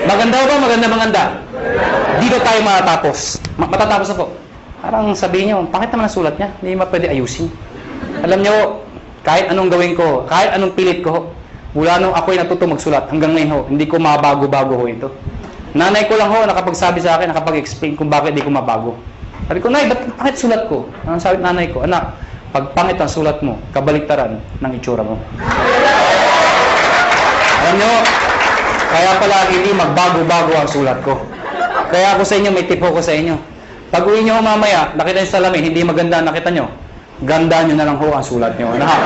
Maganda ba? Maganda. Dito tayo matatapos. Matatapos ako. Parang sabihin niyo, bakit naman ang sulat niya? Hindi ba pwede ayusin? Alam niyo, kahit anong gawin ko, kahit anong pilit ko, mula nung ako'y natuto magsulat, hanggang ngayon ho, hindi ko mabago-bago ho ito. Nanay ko lang ho, nakapagsabi sa akin, nakapag-explain kung bakit hindi ko mabago. Sabi ko, Nay, ba't pangit sulat ko? Ang sabi nanay ko, anak, pag pangit ang sulat mo, kabaliktaran ng itsura mo. Alam niyo, kaya pala hindi magbago-bago ang sulat ko. Kaya ako sa inyo, may tipo ko sa inyo. Pag uwi niyo mamaya, nakita niyo sa salamin, hindi maganda nakita niyo, ganda niyo na lang ho ang sulat niyo. Ano ha?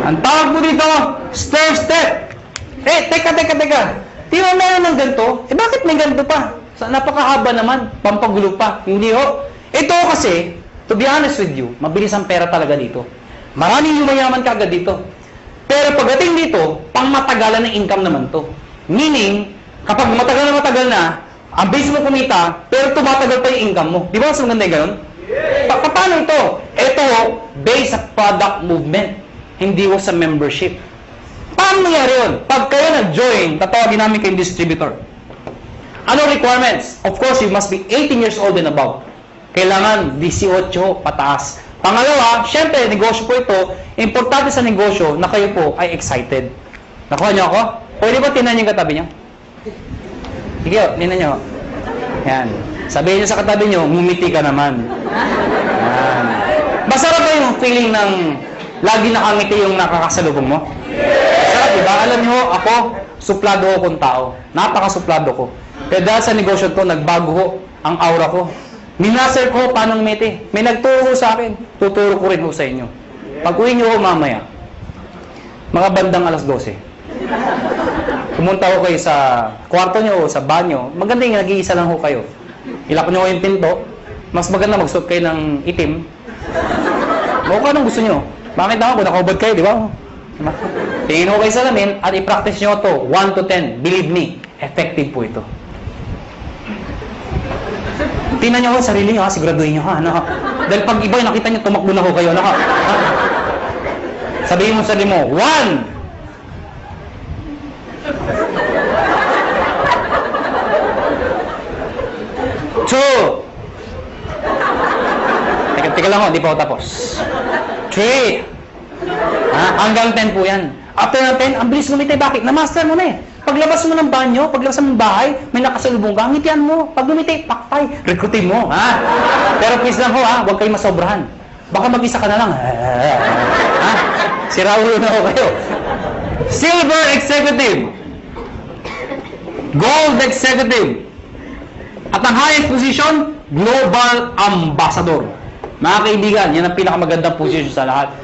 Ang tawag mo dito, stair step. Teka. Di ba meron ng ganito? Bakit may ganito pa? Napakahaba naman, pampagulo pa. Hindi ho. Ito kasi, to be honest with you, mabilis ang pera talaga dito. Maraming yumayaman ka agad dito. Pero pagdating dito, pangmatagalan ng income naman to. Meaning, kapag matagal na, ang base mo kumita, pero tumatagal pa yung income mo. Di ba mas maganda yung ganun? Paano ito? Ito, based sa product movement. Hindi ho sa membership. Paano nangyari yun? Pag kayo nag-join, tatawagin namin kayong distributor. Ano requirements? Of course, you must be 18 years old and above. Kailangan 18 pataas. Pangalawa, syempre, negosyo po ito. Importante sa negosyo na kayo po ay excited. Nakuha niyo ako? Pwede ba tinan yung katabi niyo? Sige, tinan niyo. Yan. Sabihin niyo sa katabi niyo, ngumiti ka naman. Yan. Masarap ba yung feeling ng lagi nakangiti yung nakakasalubong mo? Masarap, diba? Alam niyo, ako, suplado ko kung tao. Napaka-suplado ko. Kaya dahil sa negosyo to, nagbago ko ang aura ko. Minaser ko paano ngumiti. May nagturo sa akin. Tuturo ko rin ho sa inyo. Pag-uwi niyo ho mamaya, mga bandang alas 12. Pumunta ho kayo sa kwarto niyo o sa banyo. Maganda yung nag-iisa lang ho kayo. Ilak niyo ho yung pinto. Mas maganda magsuot kayo ng itim. Mukha anong gusto niyo. Bakit naman kung nakaubad kayo, di ba? Tingin ho kayo sa lamin at i-practice nyo to 1 to 10. Believe me, effective po ito. Tingnan nyo ho, sarili nyo ha, siguraduhin nyo ha. Dahil pag iba nakita nyo, tumakbo na ho kayo. Sabihin mo sa sarili mo, 1. Teka lang ho, di pa ako tapos. 3. Hanggang 10 po yan. After ng 10, ang bilis ngumiti. Bakit? Na-master mo na eh. Paglabas mo ng banyo, paglabas mo ng bahay, may nakasalubong ka, ngitian mo. Pag ngumiti, pakpay, recruitin mo. Pero please lang ho, huwag kayong masobrahan. Baka mag-isa ka na lang. Sira ulo na ho kayo. Silver Executive. Gold Executive. At ang highest position, Global Ambassador. Mga kaibigan, yan ang pinakamagandang position sa lahat.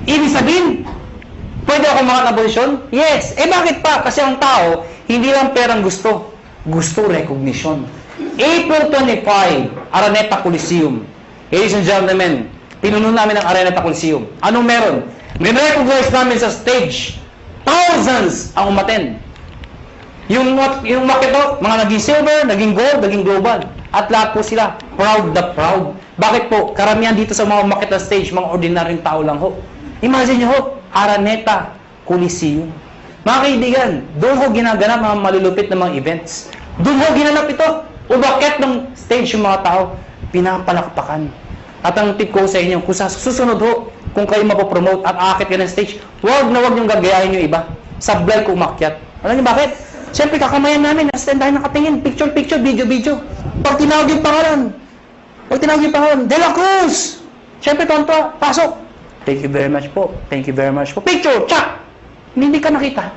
Ibig sabihin, pwede ako mga na-posisyon? Yes. Bakit pa? Kasi ang tao, hindi lang perang gusto. Gusto recognition. April 25, Araneta Coliseum. Ladies and gentlemen, pinuno namin ang Araneta Coliseum. Anong meron? May recognize namin sa stage. Thousands ang umaten. Yung makito, mga naging silver, naging gold, naging global. At lahat po sila, proud na proud. Bakit po? Karamihan dito sa mga makita stage, mga ordinaryong tao lang ho. Imagine nyo ho, Araneta Coliseum. Mga kaibigan, doon ho ginaganap mga malulupit na mga events. Doon ho ginanap ito. Umakyat ng stage yung mga tao, pinapalakpakan. At ang tip ko sa inyo, kung sa susunod ho, kung kayo mapopromote at aakit ka ng stage, huwag na huwag yung gagayahin yung iba. Sablay ko umakyat. Alam niyo bakit? Siyempre, kakamayan namin, nasa tayo nakatingin, picture, video. Pag tinawag yung pangalan, De La Cruz! Siyempre, tonto, pasok. Thank you very much po. Picture, tsak! Hindi ka nakita.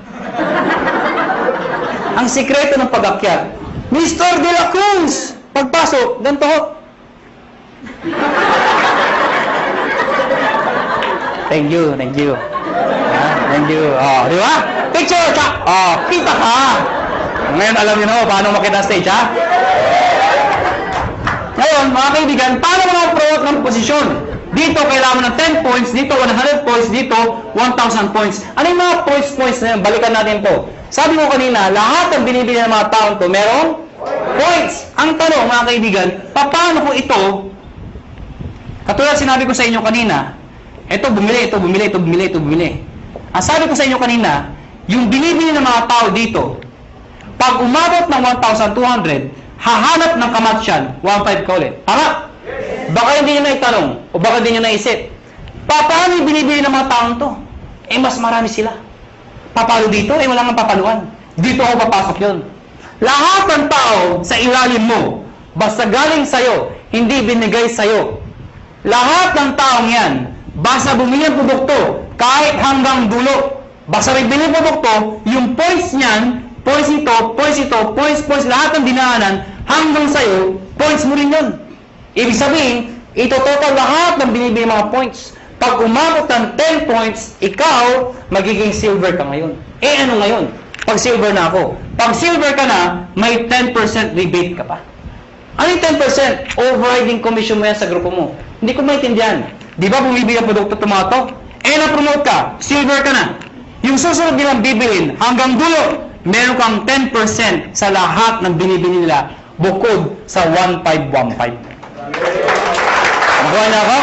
Ang sikreto ng pag-akyat, Mr. De La Cruz! Pagpasok, ganito ho. Thank you. Thank you. Di ba? Picture, tsak! Kita ka! Ngayon, alam niyo na paano makita stage, ha? Ngayon, mga kaibigan, paano mga promote ng posisyon? Dito, kailangan ng 10 points. Dito, 100 points. Dito, 1,000 points. Ano yung mga points na yun? Balikan natin to. Sabi ko kanina, lahat ng binibili ng mga taon to, merong points. Ang tanong, mga kaibigan, paano ko ito, katulad sinabi ko sa inyo kanina, ito bumili. Ang sabi ko sa inyo kanina, yung binibili ng mga tao dito, pag umabot ng 1,200, hahanap ng kamatsyan, 1,500 ka ulit. Tama? Baka hindi nyo na itanong, o baka hindi nyo naisip. Paano yung binibili ng mga taong to? Mas marami sila. Papalo dito? Wala nga papaluan. Dito ako papasok yun. Lahat ng tao sa ilalim mo, basta galing sa'yo, hindi binigay sa'yo. Lahat ng taong yan, basta bumili ng produkto, kahit hanggang dulo, basta may bili ng produkto, yung points niyan, points ito, points, lahat ng dinaanan, hanggang sa'yo, points mo rin yun. Ibig sabihin, ito total lahat ng binibili mga points. Pag umabot ng 10 points, ikaw, magiging silver ka ngayon. Eh, ano ngayon? Pag silver na ako. Pag silver ka na, may 10% rebate ka pa. Ano yung 10%? Overriding commission mo yan sa grupo mo. Hindi ko maintindihan. Di ba bumibili ang produkto tomato? Eh, na-promote ka. Silver ka na. Yung susunod nilang bibilin, hanggang dulo, meron kang 10% sa lahat ng binibili nila bukod sa 1515. Nakuha na ako?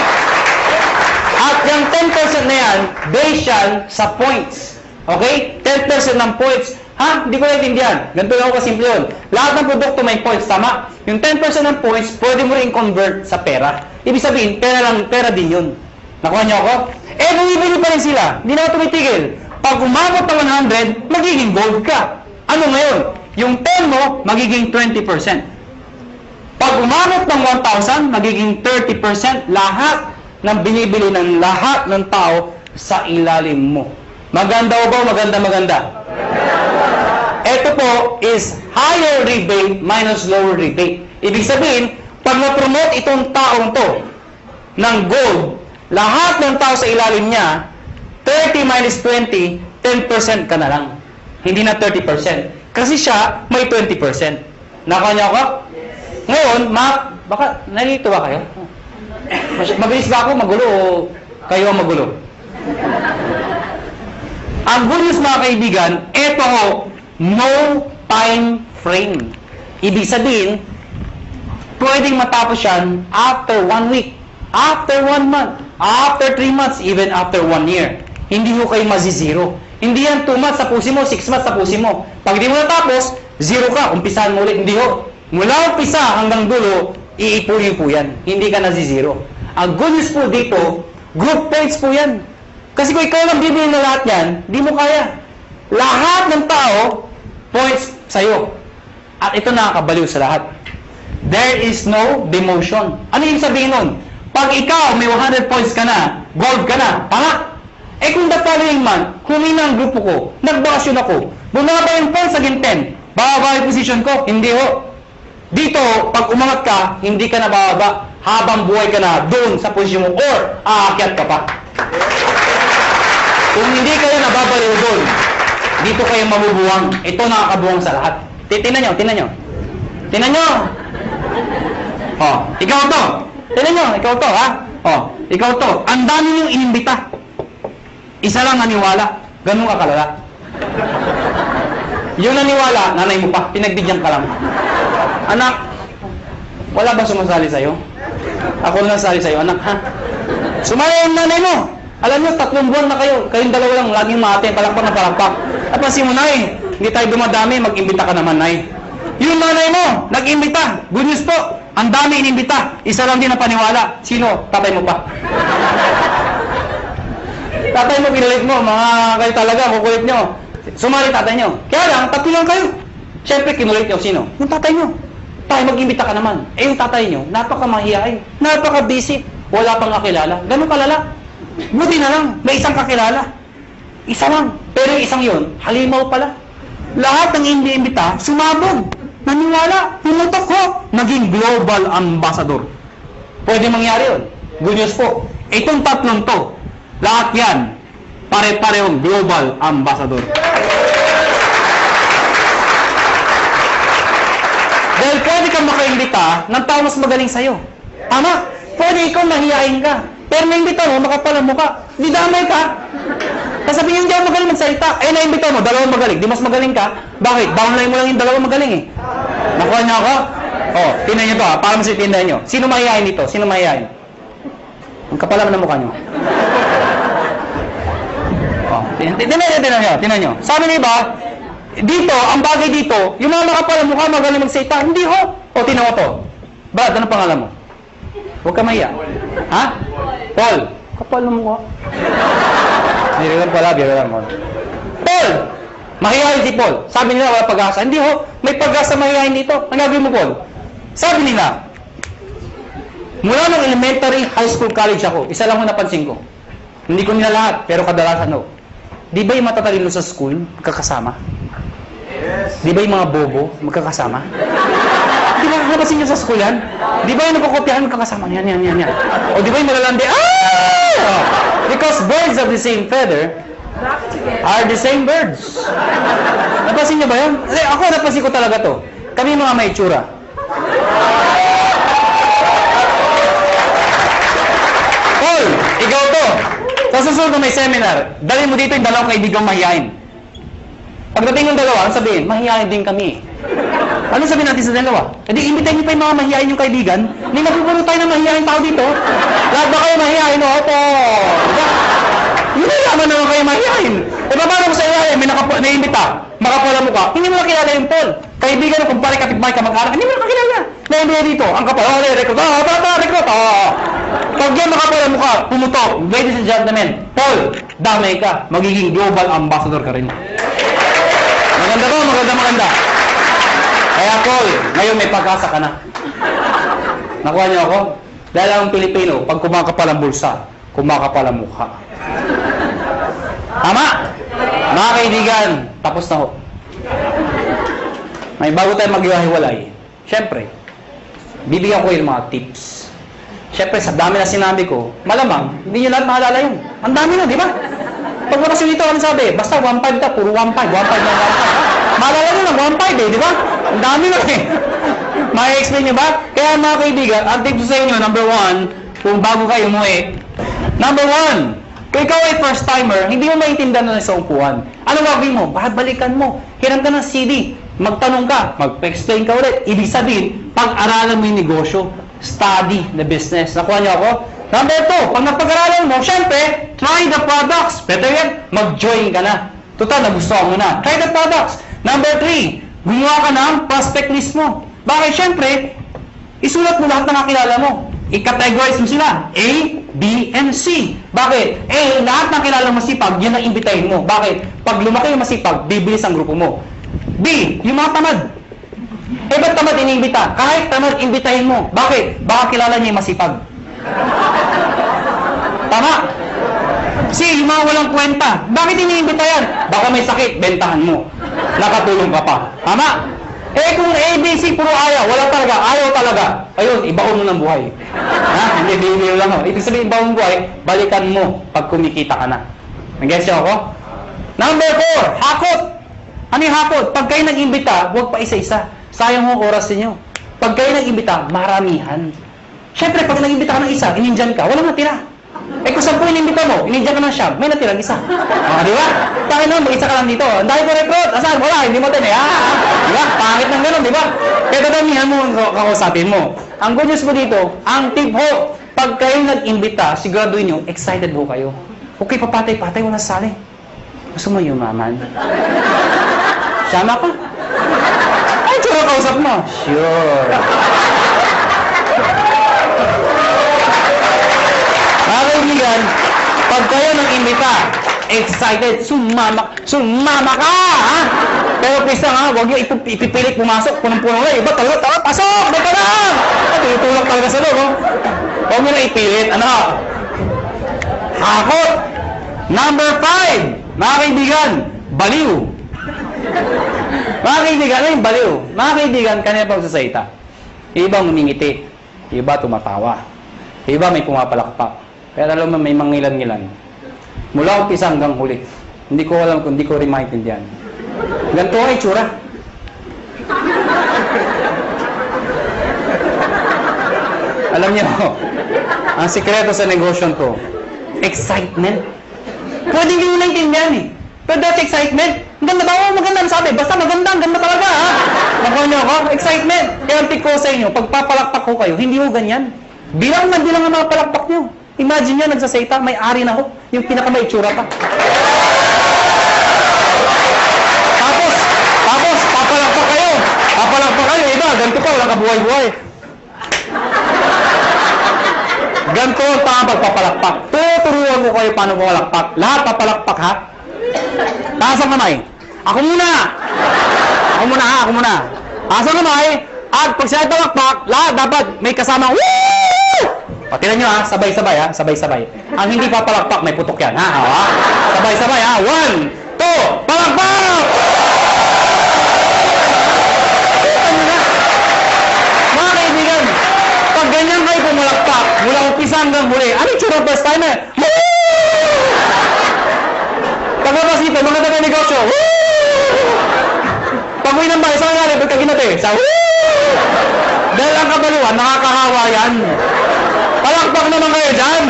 At yung 10% na yan, based yan sa points. Okay? 10% ng points. Ha? Hindi ko naintindihan. Ganito lang ako kasimple yun. Lahat ng produkto may points, tama? Yung 10% ng points, pwede mo rin convert sa pera. Ibig sabihin, pera din yun. Nakuha niyo ako? Eh, bumibili pa rin sila. Hindi na ako tumitigil. Pag umabot ng 100, magiging gold ka. Ano ngayon? Yung 10 mo, magiging 20%. Pag umabot ng 1,000, magiging 30% lahat ng binibili ng lahat ng tao sa ilalim mo. Maganda o ba? Maganda. Ito po is higher rebate minus lower rebate. Ibig sabihin, pag na-promote itong taong to ng gold, lahat ng tao sa ilalim niya, 30 minus 20, 10% ka na lang. Hindi na 30%. Kasi siya, may 20%. Nakuha niyo ako? Ngayon, baka nalito ba kayo? Mabilis ba ako magulo o kayo ang magulo? Ang good news mga kaibigan, eto ho, no time frame. Ibig sabihin, pwedeng matapos yan after 1 week, after 1 month, after 3 months, even after 1 year. Hindi ho kayo mazizero. Hindi yan 2 months tapusin mo, 6 months tapusin mo. Pag di mo natapos, 0 ka, umpisahan mo ulit. Hindi ho. Mula umpisa hanggang dulo, iipunin po yan. Hindi ka nazizero. Ang good news po dito, group points po yan. Kasi kung ikaw lang bibili na lahat yan, di mo kaya. Lahat ng tao, points sa'yo. At ito nakakabaliw sa lahat. There is no demotion. Ano yung sabihin nun? Pag ikaw may 100 points ka na, gold ka na, tama? Eh kung the following month, humina ang grupo ko, nagbakasyon ako, bumaba yung points aging 10, bababa yung position ko, hindi ho. Dito, pag umangat ka, hindi ka na bababa, habang buhay ka na doon sa posisyon mo, or aakyat ka pa. Kung hindi kayo nababaliw doon, dito kayo mabubuwang. Ito nakakabuwang sa lahat. Tingnan nyo. Tingnan nyo. Oh, ikaw to. Tingnan nyo, ikaw to, ha? Oh, ikaw to. Ang dami niyong inimbita. Isa lang naniwala. Ganun ka kalala. Yung naniwala, nanay mo pa. Pinagbigyan ka lang. Anak, wala ba sumasali sa'yo? Ako lang sali sa'yo, anak, ha? Sumaya yung nanay mo. Alam nyo, 3 buwan na kayo. Kayong dalawa lang, laging mate, palakpak na palakpak. Napansin mo, nay, hindi tayo dumadami, mag-imbita ka naman, nay. Yung nanay mo, nag-imbita. Good news po, ang dami inimbita. Isa lang din na paniwala. Sino? Tatay mo pa. Tatay mo, pinalit mo. Mga kayo talaga, kukulit nyo. Sumali tatay nyo. Kaya lang, 3 lang kayo. Siyempre, kinulit nyo. Sino? Yung tatay nyo. Tayo mag-imbita ka naman. Eh, yung tatay nyo, napaka-mahiyain. Napaka-busy. Wala pang kakilala. Ganun kalala. Buti na lang, may isang kakilala. Isa lang. Pero yung isang yun, halimaw pala. Lahat ng hindi-imbita, sumabog. Naniwala. Pumutok ko. Naging global ambassador. Pwede mangyari yun. Good news po. Itong 3 to, lahat yan, pare-parehong global ambassador. Dahil pwede kang makaimbita ng tao mas magaling sa'yo. Tama? Pwede ikaw mahihain ka. Pero naimbita mo, makapal ang mukha. Di damay ka. Sasabihin hindi ako magaling magsalita. Eh, naimbita mo, 2 magaling. Di mas magaling ka. Bakit? Downline mo lang yung 2 magaling eh. Nakuha niyo ako? Oh, tingnan niyo to ha, para masitindahan niyo. Sino mahihain dito? Sino mahihain? Ang kapal naman ng mukha niyo. Oh, tingnan niyo. Sabi niyo ba, dito, ang bagay dito, yung mga makapal ang mukha, magaling magsalita. Hindi ho. O, tingnan mo to. Brad, ano pangalan mo? Huwag ka mahiya. Ha? Paul. Kapal ng mukha. Biro pala. Paul! Mahihayin si Paul. Sabi nila, wala pag-asa. Hindi ho. May pag-asa mahihayin dito. Ang gagawin mo, Paul? Sabi nila, mula ng elementary, high school, college ako, isa lang ho napansin ko. Hindi ko nila lahat, pero kadalasan ho. Di ba yung matatalino sa school, magkakasama? Yes. Di ba yung mga bobo, magkakasama? Di ba? Napasin niyo sa school yan? Di ba yung napakopyahan ka kasama? Yan. O di ba yung malalandi? Because birds of the same feather are the same birds. Napasin niyo ba yan? Ako napasin ko talaga to. Kami mga may itsura. Paul, ikaw to. Sa susunod na may seminar, dali mo dito yung dalawang kaibigang mahihain. Pagdating ng dalawa, sabihin, mahihain din kami. Ano sabihin natin sa dalawa? E di, imbitahin niyo pa yung mga mahihain yung kaibigan. Hindi mapupuno tayo ng mahihain tao dito. Lahat ba kayo mahihain? Opo. Hindi naman naman kayo mahihain. E paano mo sa iyahin? May naimbita. Makapala mo ka. Hindi mo nakilala yung Paul. Kaibigan mo, kumpare, kapitbahay, kamag-anak. Hindi mo nakilala. Naimbita dito. Ang kapal. Recruit. Recruit. Pag yan makapala mo ka, pumutok. Ladies and gentlemen, Paul, damay ka. Magiging global ambassador ka rin. Maganda ko, maganda. Kaya Paul, ngayon may pag-asa ka na. Nakuha niyo ako? Dahil ang Pilipino, pag kumakapal ang bulsa, kumakapal ang mukha. Tama? Mga kaibigan, tapos na ho. May bago tayo maghiwa-hiwalay. Siyempre, bibigyan ko yung mga tips. Siyempre, sa dami na sinabi ko, malamang, hindi nyo lahat maalala yun. Ang dami na, di ba? Pag bakasyon dito, ano sabi? Basta 1.5 ka, puro 1.5 na 1.5. Maalala nyo na, 1.5 di ba? Ang dami na eh. May-explain nyo ba? Kaya mga kaibigan, ang tips sa inyo, number 1, kung bago kayo umuwi, number 1, kung ikaw ay first timer, hindi mo maintindihan na sa upuan. Ano gagawin mo? Balikan mo. Hiram ka ng CD. Magtanong ka. Mag-explain ka ulit. Ibig sabihin, pag-aralan mo yung negosyo. Study the business. Nakuha niyo ako? Number 2, pag napag-aralan mo, syempre, try the products. Better yan, mag-join ka na. Total, nagustuhan mo na. Try the products. Number 3, gumawa ka ng prospect list mo. Bakit? Syempre, isulat mo lahat ng nakilala mo. I-categorize mo sila. A, B, and C. Bakit? A, lahat ng kilala masipag, yan ang imbitahin mo. Bakit? Pag lumaki yung masipag, bibilis ang grupo mo. B, yung mga tamad. Eh, ba't tamad iniimbita? Kahit tamad, imbitahin mo. Bakit? Baka kilala niya yung masipag. Tama? C, yung mga walang kwenta. Bakit iniimbita yan? Baka may sakit, bentahan mo. Nakatulong ka pa. Tama? Eh kung A, B, C, puro ayaw, wala talaga, ayaw talaga. Ayun, ibaon mo ng buhay. Ha? Hindi, bihiro lang ho. Ibig sabihin, ibaon mo buhay, balikan mo pag kumikita ka na. Nag-guess niyo ako? Number 4, hakot. Ano yung hakot? Pag kayo nag-imbita, huwag pa isa-isa. Sayang mo oras niyo. Pag kayo nag-imbita, maramihan. Siyempre, pag nag-imbita ka ng isa, inindyan ka, walang natira. Eh kung 10 inimbita mo, inindyan ka ng siyam, may natirang isa. Di ba? Bakit naman, mag-isa ka lang dito. Ang dahil ko recruit, asan? Wala, hindi mo din eh. Di ba? Pangit ng gano'n, di ba? Kaya dadamihan mo ang kakusapin mo. Ang good news mo dito, ang tip ho, pag kayo nag-imbita, siguraduhin nyo, excited ho kayo. Okay, papatay-patay, wala sali. Gusto mo yumaman? Sama ka? Ay, tsura kausap mo. Sure. Mga kaibigan, pag kayo nag-imbita, excited, sumama ka, ha? Pero please lang, ha? Huwag nyo ipipilit pumasok, punong-punong lang. Iba talaga, tara, pasok, dito lang! At itulak talaga sa loob, oh. Huwag nyo na ipilit, ano? Hakot! Number 5, mga kaibigan, baliw. Mga kaibigan, ano yung baliw? Mga kaibigan, kanina pa sasalita. Iba ngumingiti, iba tumatawa, iba may pumapalakpak. Kaya alam mo, may mangilan-ngilan. Mula umpisa hanggang huli. Hindi ko alam kung hindi ko rin maintindihan. Ganito ay tsura. Alam niyo, ang sikreto sa negosyo ko, excitement. Pwede hindi nyo naintindihan eh. Pero dati excitement. Ang ganda ba? Oo, maganda ang sabi. Basta maganda, ang ganda talaga ha. Nakuha niyo ako? Excitement. Kaya ang tip ko sa inyo, pagpapalakpak ko kayo, hindi ho ganyan. Bilang na bilang ang mga palakpak nyo. Imagine nyo, nagsasayta, may ari na ho. Yung pinaka-may itsura pa. Tapos, papalakpak kayo. Papalakpak kayo. Iba, ganito pa, walang kabuhay-buhay. Ganito ang tama pagpapalakpak. Tuturuan ko kayo paano papalakpak. Lahat papalakpak, ha? Taas ang kamay. Ako muna. Ako muna, ha? Ako muna. Taas ang kamay. At pag siya palakpak, lahat dapat may kasama. Woo! Patinan nyo, ha? Sabay-sabay, ha? Sabay-sabay. Ang hindi papalakpak, may putok yan, ha? Sabay-sabay, ha? 1, 2, palakpak! Mga hanggang huli. Ano yung tsura first timer? Paglabas dito, mga taga-negosyo. Pag-uwi ng bahay, saan nga, ba't ka ginati? Sa dahil ang kabaluan, nakakahawa yan. Palakpak naman kayo dyan.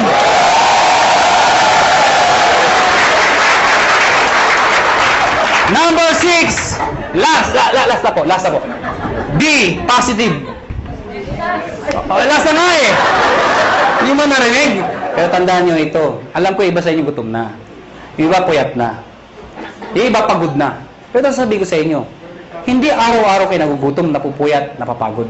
Number 6. Last na po. B, positive. Last na nga eh. Hindi mo narinig. Pero tandaan nyo ito. Alam ko iba sa inyo gutom na. Yung iba puyat na. Yung iba pagod na. Pero sabi ko sa inyo, hindi araw-araw kayo nagugutom, napupuyat, napapagod.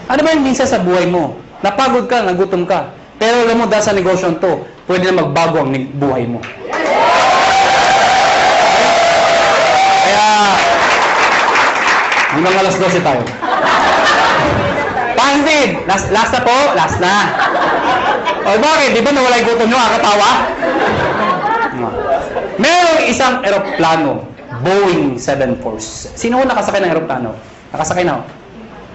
Ano ba yung minsan sa buhay mo? Napagod ka, nagutom ka. Pero alam mo, dahil sa negosyo to, pwede na magbago ang buhay mo. Kaya, hanggang alas 12 tayo. Pansin! Last na po? Last na. O bakit? Di ba nawala yung gutom nyo? Katawa? Merong isang eroplano, Boeing 747. Sino ko nakasakay ng eroplano? Nakasakay na ako.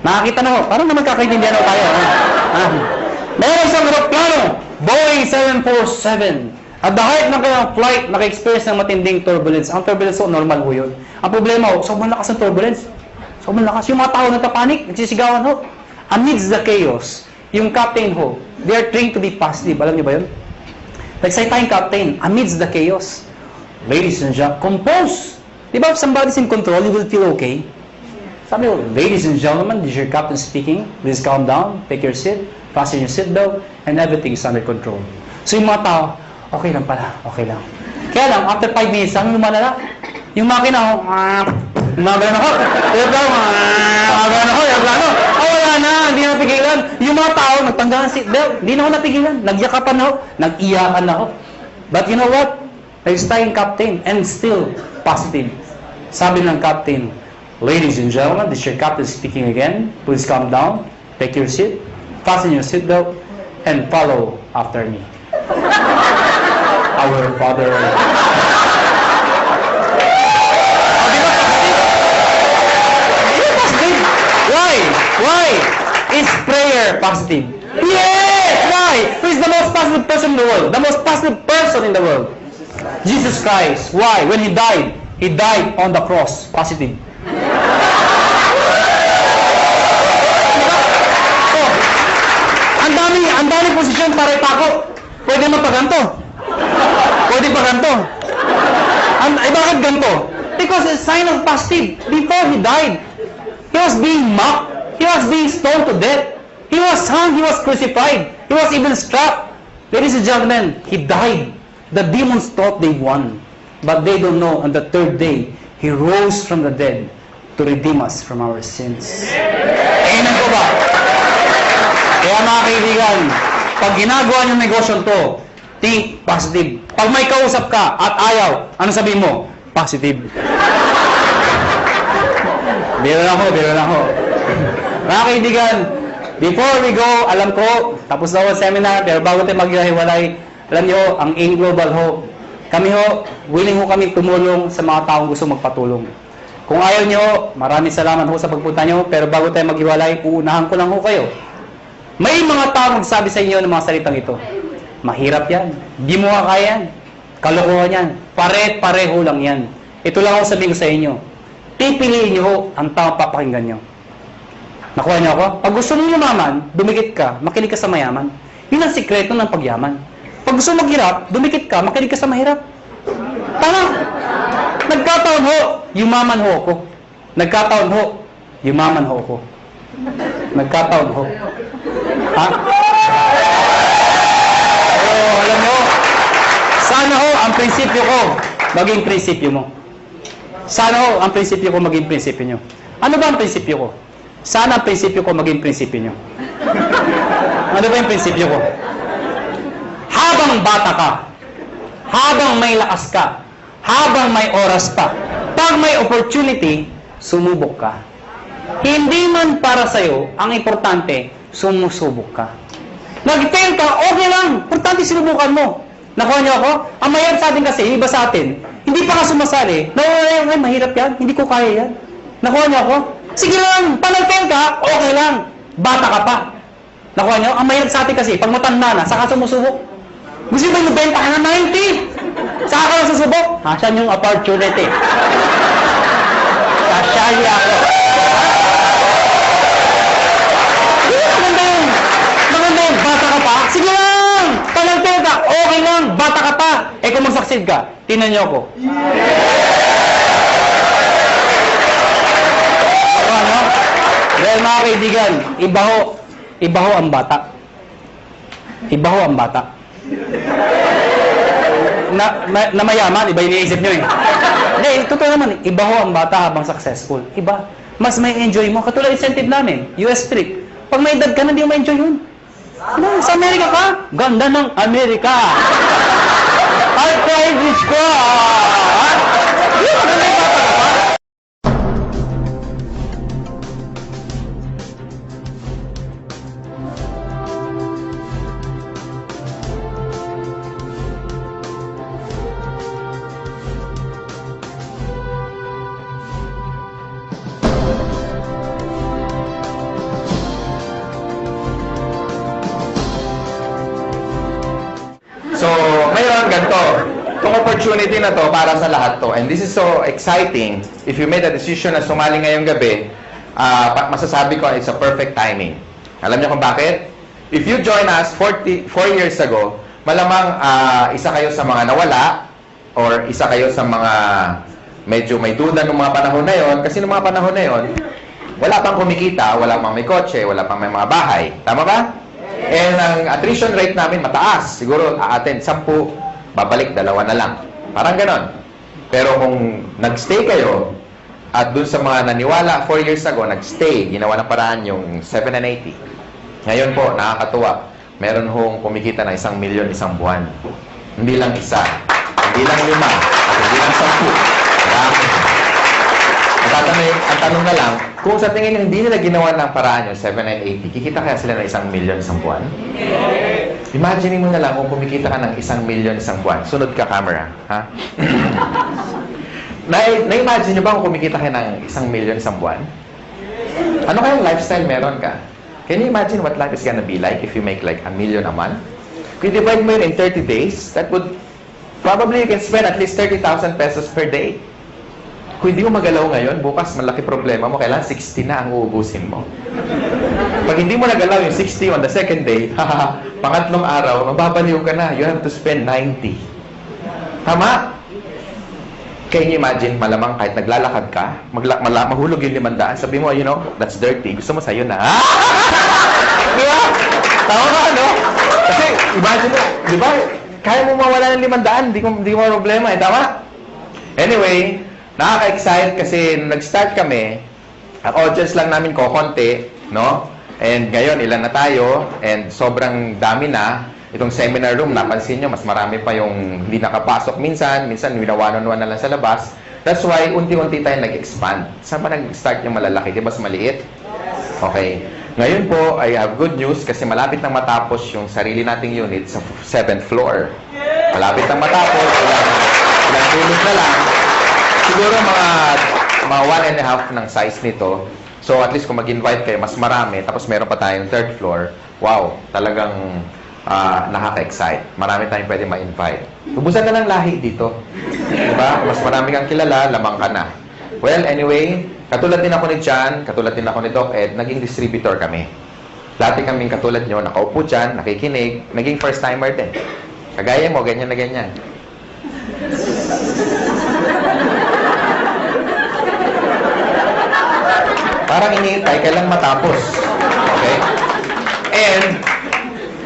Nakakita na ako. Parang naman kakaintindihan ako tayo. Meron isang eroplano, Boeing 747. At the height ng kanyang flight, naka-experience ng matinding turbulence. Ang turbulence ko, normal ho yun. Ang problema ho, sobrang lakas ng turbulence. Sobrang lakas. Yung mga tao nagpapanik, nagsisigawan ho. Amidst the chaos, yung captain ho, they are trained to be positive. Alam niyo ba yun? Nagsay tayong captain, amidst the chaos. Ladies and gentlemen, compose! Diba if somebody's in control, you will feel okay? Sabi ko, ladies and gentlemen, this is your captain speaking. Please calm down, take your seat, fasten your seatbelt, and everything is under control. So yung mga tao, okay lang pala, okay lang. Kaya lang, after 5 minutes, ang lumalala. Yung makina, gumagano ako, wala na, hindi na napigilan. Yung mga tao, nagtanggalan ng seatbelt, hindi na ako napigilan. Nagyakapan ako, nag-iyakan ako. But you know what? Next time, captain, and still positive. Sabi ng captain, ladies and gentlemen, this is your captain speaking again. Please calm down, take your seat, fasten your seatbelt, and follow after me. Our Father. Positive? Why? Is prayer positive? Yes! Why? Who is the most positive person in the world? The most positive person in the world? Jesus Christ. Why? When He died on the cross. Positive. Ang dami posisyon para ipako. Pwede magpaganto. Pwede paganto. Bakit ganto? Because it's a sign of positive. Before He died, He was being mocked. He was being stoned to death. He was hung. He was crucified. He was even struck. Ladies and gentlemen, He died. The demons thought they won. But they don't know, on the third day, He rose from the dead to redeem us from our sins. Amen ko ba? Kaya mga kaibigan, pag ginagawa niyong negosyo to, think positive. Pag may kausap ka at ayaw, ano sabihin mo? Positive. Biro lang ho. Mga kaibigan, before we go, alam ko, tapos na ang seminar, pero bago tayo maghiwalay, alam niyo, ang AIM Global ho, kami ho, willing ho kami tumulong sa mga taong gusto magpatulong. Kung ayaw niyo, maraming salamat ho sa pagpunta niyo, pero bago tayo maghiwalay, uunahan ko lang ho kayo. May mga taong magsabi sa inyo ng mga salitang ito. Mahirap yan. Di mo kaya yan. Kalokohan yan. Pare-pareho lang yan. Ito lang ako sabihin ko sa inyo. Pipiliin niyo ho ang taong papakinggan niyo. Nakuha niyo ako? Pag gusto mong yumaman, dumikit ka, makinig ka sa mayaman. Yun ang sikreto ng pagyaman. Pag gusto maghirap, dumikit ka, makinig ka sa mahirap. Tama. Nagkataon ho, yumaman ho ako. Nagkataon ho, yumaman ho ako. Nagkataon ho. Ha? Alam mo, sana ho ang prinsipyo ko maging prinsipyo mo. Sana ho ang prinsipyo ko maging prinsipyo nyo. Ano ba ang prinsipyo ko? Sana ang prinsipyo ko maging prinsipyo nyo. Ano ba yung prinsipyo ko? Habang bata ka, habang may lakas ka, habang may oras pa, pag may opportunity, sumubok ka. Hindi man para sa'yo, ang importante, sumusubok ka. Nag-fail ka, okay lang. Importante sinubukan mo. Nakuha niyo ako? Ang mahirap sa atin kasi, iba sa atin, hindi pa ka sumasali. Ay, mahirap yan. Hindi ko kaya yan. Nakuha niyo ako? Sige lang. Pag nag-fail ka, okay lang. Bata ka pa. Nakuha nyo? Ang mahirap sa atin kasi, pag matanda na, saka sumusubok. Gusto ba yung benta ka na 90? Saka ka na susubok? Asan yung opportunity? Sasyali ako. Maganda yun. Maganda yun. Bata ka pa? Sige lang! Talagtag ka. Okay lang. Bata ka pa. Eh kung mag-succeed ka, tinan nyo ako. Ano? Dahil mga kaibigan, iba ho ang bata. Iba ho ang bata. Na mayaman, iba yung iniisip nyo eh. Hindi, totoo naman, iba ho ang bata habang successful. Iba. Mas may enjoy mo. Katulad incentive namin, US trip. Pag may edad ka na, hindi mo ma-enjoy yun. Ano, sa Amerika ka? Ganda ng Amerika. Ay, private ko. Hindi, maganda yung bata ka pa. So, ngayon, ganito. Itong opportunity na to para sa lahat to. And this is so exciting. If you made a decision na sumali ngayong gabi, masasabi ko it's a perfect timing. Alam niyo kung bakit? If you join us 4 years ago, malamang isa kayo sa mga nawala or isa kayo sa mga medyo may duda ng mga panahon na yon. Kasi ng mga panahon na yon, wala pang kumikita, wala pang may kotse, wala pang may mga bahay. Tama ba? And ang attrition rate namin mataas. Siguro aaten 10, babalik 2 na lang. Parang ganon. Pero kung nagstay kayo, at dun sa mga naniwala 4 years ago, nagstay, ginawa ng paraan yung 7 and 80. Ngayon po, nakakatuwa. Meron hong kumikita na 1 milyon isang buwan. Hindi lang isa. Hindi lang 5. At hindi lang 10. Marami. Ang tanong na lang, kung sa tingin nyo hindi nila ginawa ng paraan yung 7 and 80, kikita kaya sila ng 1 milyon isang buwan? Imagine mo na lang kung kumikita ka ng 1 milyon isang buwan. Sunod ka, camera. Ha? Na-imagine nyo ba kung kumikita ka ng 1 milyon isang buwan? Ano kayang lifestyle meron ka? Can you imagine what life is gonna be like if you make like 1 million a month? Kung divide mo yun in 30 days, that would probably you can spend at least 30,000 pesos per day. Kung hindi mo magalaw ngayon, bukas malaki problema mo, kailangan 60 na ang uubusin mo. Pag hindi mo nagalaw yung 60 on the second day, pangatlong araw, mababaliw ka na. You have to spend 90. Tama? Can you imagine, malamang kahit naglalakad ka, mahulog yung 500, sabi mo, you know, that's dirty. Gusto mo sa'yo na. Di ba? Tama ka, no? Kasi, imagine mo, di ba? Kaya mo mawala ng 500, di mo problema, eh. Tama? Anyway, nakaka-excite kasi nung nag-start kami, ang audience lang namin kokonti, no? And ngayon, ilan na tayo, and sobrang dami na. Itong seminar room, napansin nyo, mas marami pa yung hindi nakapasok minsan winawanon-wan na lang sa labas. That's why, unti-unti tayo nag-expand. Saan pa nag-start yung malalaki? Di ba mas maliit? Okay. Ngayon po, I have good news kasi malapit nang matapos yung sarili nating unit sa 7th floor. Malapit nang matapos, ilang tulog na lang. Siguro mga 1.5 ng size nito. So at least kung mag-invite kayo, mas marami. Tapos meron pa tayong 3rd floor. Wow, talagang nakaka-excite. Marami tayong pwede ma-invite. Ubusan na ng lahi dito. Diba? Mas marami kang kilala, lamang ka na. Well, anyway, katulad din ako ni John, katulad din ako ni Doc Ed, naging distributor kami. Dati kaming katulad nyo, nakaupo dyan, nakikinig, naging first-timer din. Kagaya mo, ganyan na ganyan. Parang iniintay, kailang matapos. Okay? And,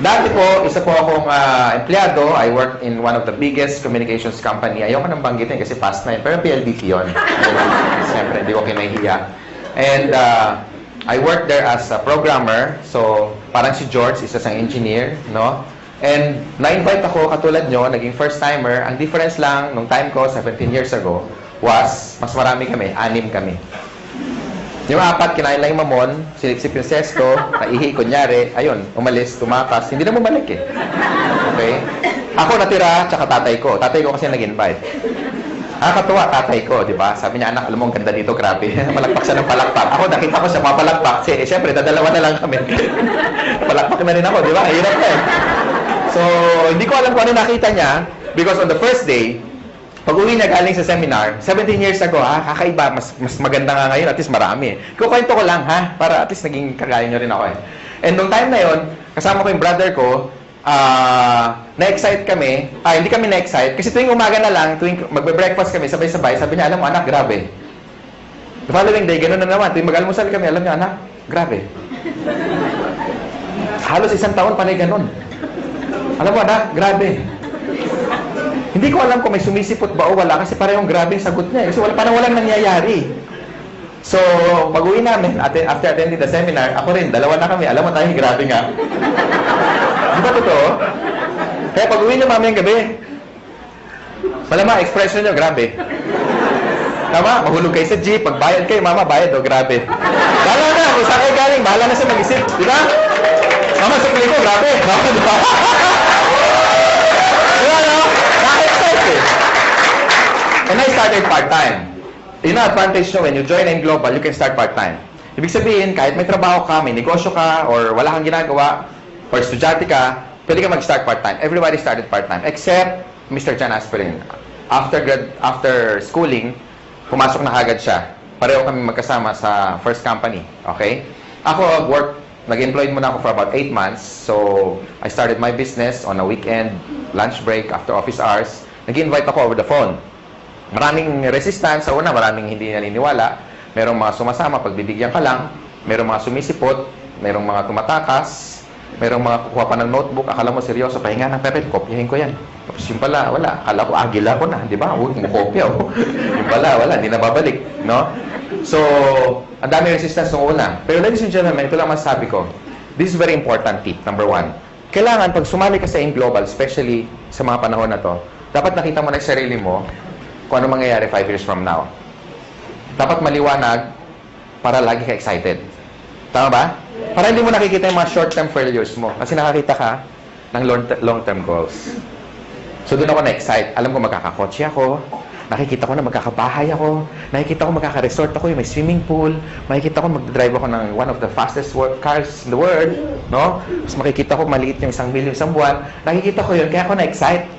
dati po, isa po akong empleyado. I worked in one of the biggest communications company. Ayoko nang banggitin kasi past na yun. Pero PLDT yun. Siyempre, hindi ko kinahiya. And I worked there as a programmer. So, parang si George, isa sang engineer, no? And na-invite ako, katulad nyo, naging first-timer. Ang difference lang, nung time ko, 17 years ago, was, mas marami kami, 6 kami. Yung 4, kinain lang yung mamon, silipsip yung sesto, naihi, kunyari, ayun, umalis, tumakas, hindi na bumalik eh. Okay? Ako natira, tsaka tatay ko. Tatay ko kasi nag-invite. Nakakatuwa, tatay ko, di ba? Sabi niya, anak, alam mo, ang ganda dito, grabe. Palakpak siya ng palakpak. Ako, nakita ko siya mapalakpak. Siyempre, dadalawa na lang kami. Palakpak na rin ako, di ba? Hirap na eh. So, hindi ko alam kung ano nakita niya because on the first day, pag-uwi niya galing sa seminar, 17 years ago, kakaiba, mas maganda nga ngayon, at least marami. Kukwento ko lang, para at least naging kagaya niyo rin ako eh. And nung time na yon, kasama ko yung brother ko, na-excite kami, hindi kami na-excite, kasi tuwing umaga na lang, tuwing magbe-breakfast kami, sabay-sabay, sabi niya, alam mo anak, grabe. The following day, gano'n na naman, tuwing mag-almusal kami, alam niya, anak, grabe. Halos isang taon panay gano'n. Alam mo anak, grabe. Hindi ko alam kung may sumisipot ba o wala, kasi parehong grabe yung sagot niya, kasi parang walang nangyayari. So, pag-uwi namin, after attending the seminar, ako rin, dalawa na kami, alam mo tayo, grabe nga. Di ba totoo? Kaya pag-uwi niyo mamayang gabi, malama, expression niyo, grabe. Tama, mahulog kayo sa jeep, pagbayad kayo, mama, bayad, grabe. Bahala na, kung saan kayo galing, bahala na siya mag-isip, di ba? Mama, sukli ko, grabe. Di ba? Di ba, no? Na-excite eh. And I started part-time. Yun ang advantage nyo, when you join in Global, you can start part-time. Ibig sabihin, kahit may trabaho ka, may negosyo ka, or wala kang ginagawa, or estudyante ka, pwede ka mag-start part-time. Everybody started part-time, except Mr. Jan Asperin. After schooling, pumasok na agad siya. Pareho kami magkasama sa first company. Okay? Ako, nag-employed muna ako for about 8 months. So, I started my business on a weekend, lunch break, after office hours. Nag-invite ako over the phone. Maraming resistance. Sa una, maraming hindi naniniwala. Merong mga sumasama, pagbibigyan ka lang. Merong mga sumisipot. Merong mga tumatakas. Merong mga kukuha pa ng notebook, akala mo seryoso, pahinga ng pepet, kopyahin ko yan. Tapos yung pala, wala. Akala ko, agila ko na, di ba? Huwag yung kopya. Yung pala, wala, hindi na babalik. No? So, ang dami resistance nung una. Pero ladies and gentlemen, ito lang masasabi ko. This is very important tip, number 1. Kailangan, pag sumali ka sa AIM Global, especially sa mga panahon na to, dapat nakita mo na sa sarili mo kung ano mangyayari 5 years from now. Dapat maliwanag para lagi ka excited. Tama ba? Para hindi mo nakikita yung mga short-term failures mo. Kasi nakakita ka ng long-term goals. So, doon ako na-excite. Alam ko magkakakotse ako. Nakikita ko na magkakabahay ako. Nakikita ko magkaka-resort ako, yung may swimming pool. Makikita ko mag-drive ako ng one of the fastest cars in the world. No? Tapos makikita ko maliit yung 1 million isang buwan. Nakikita ko yun, kaya ako na-excite.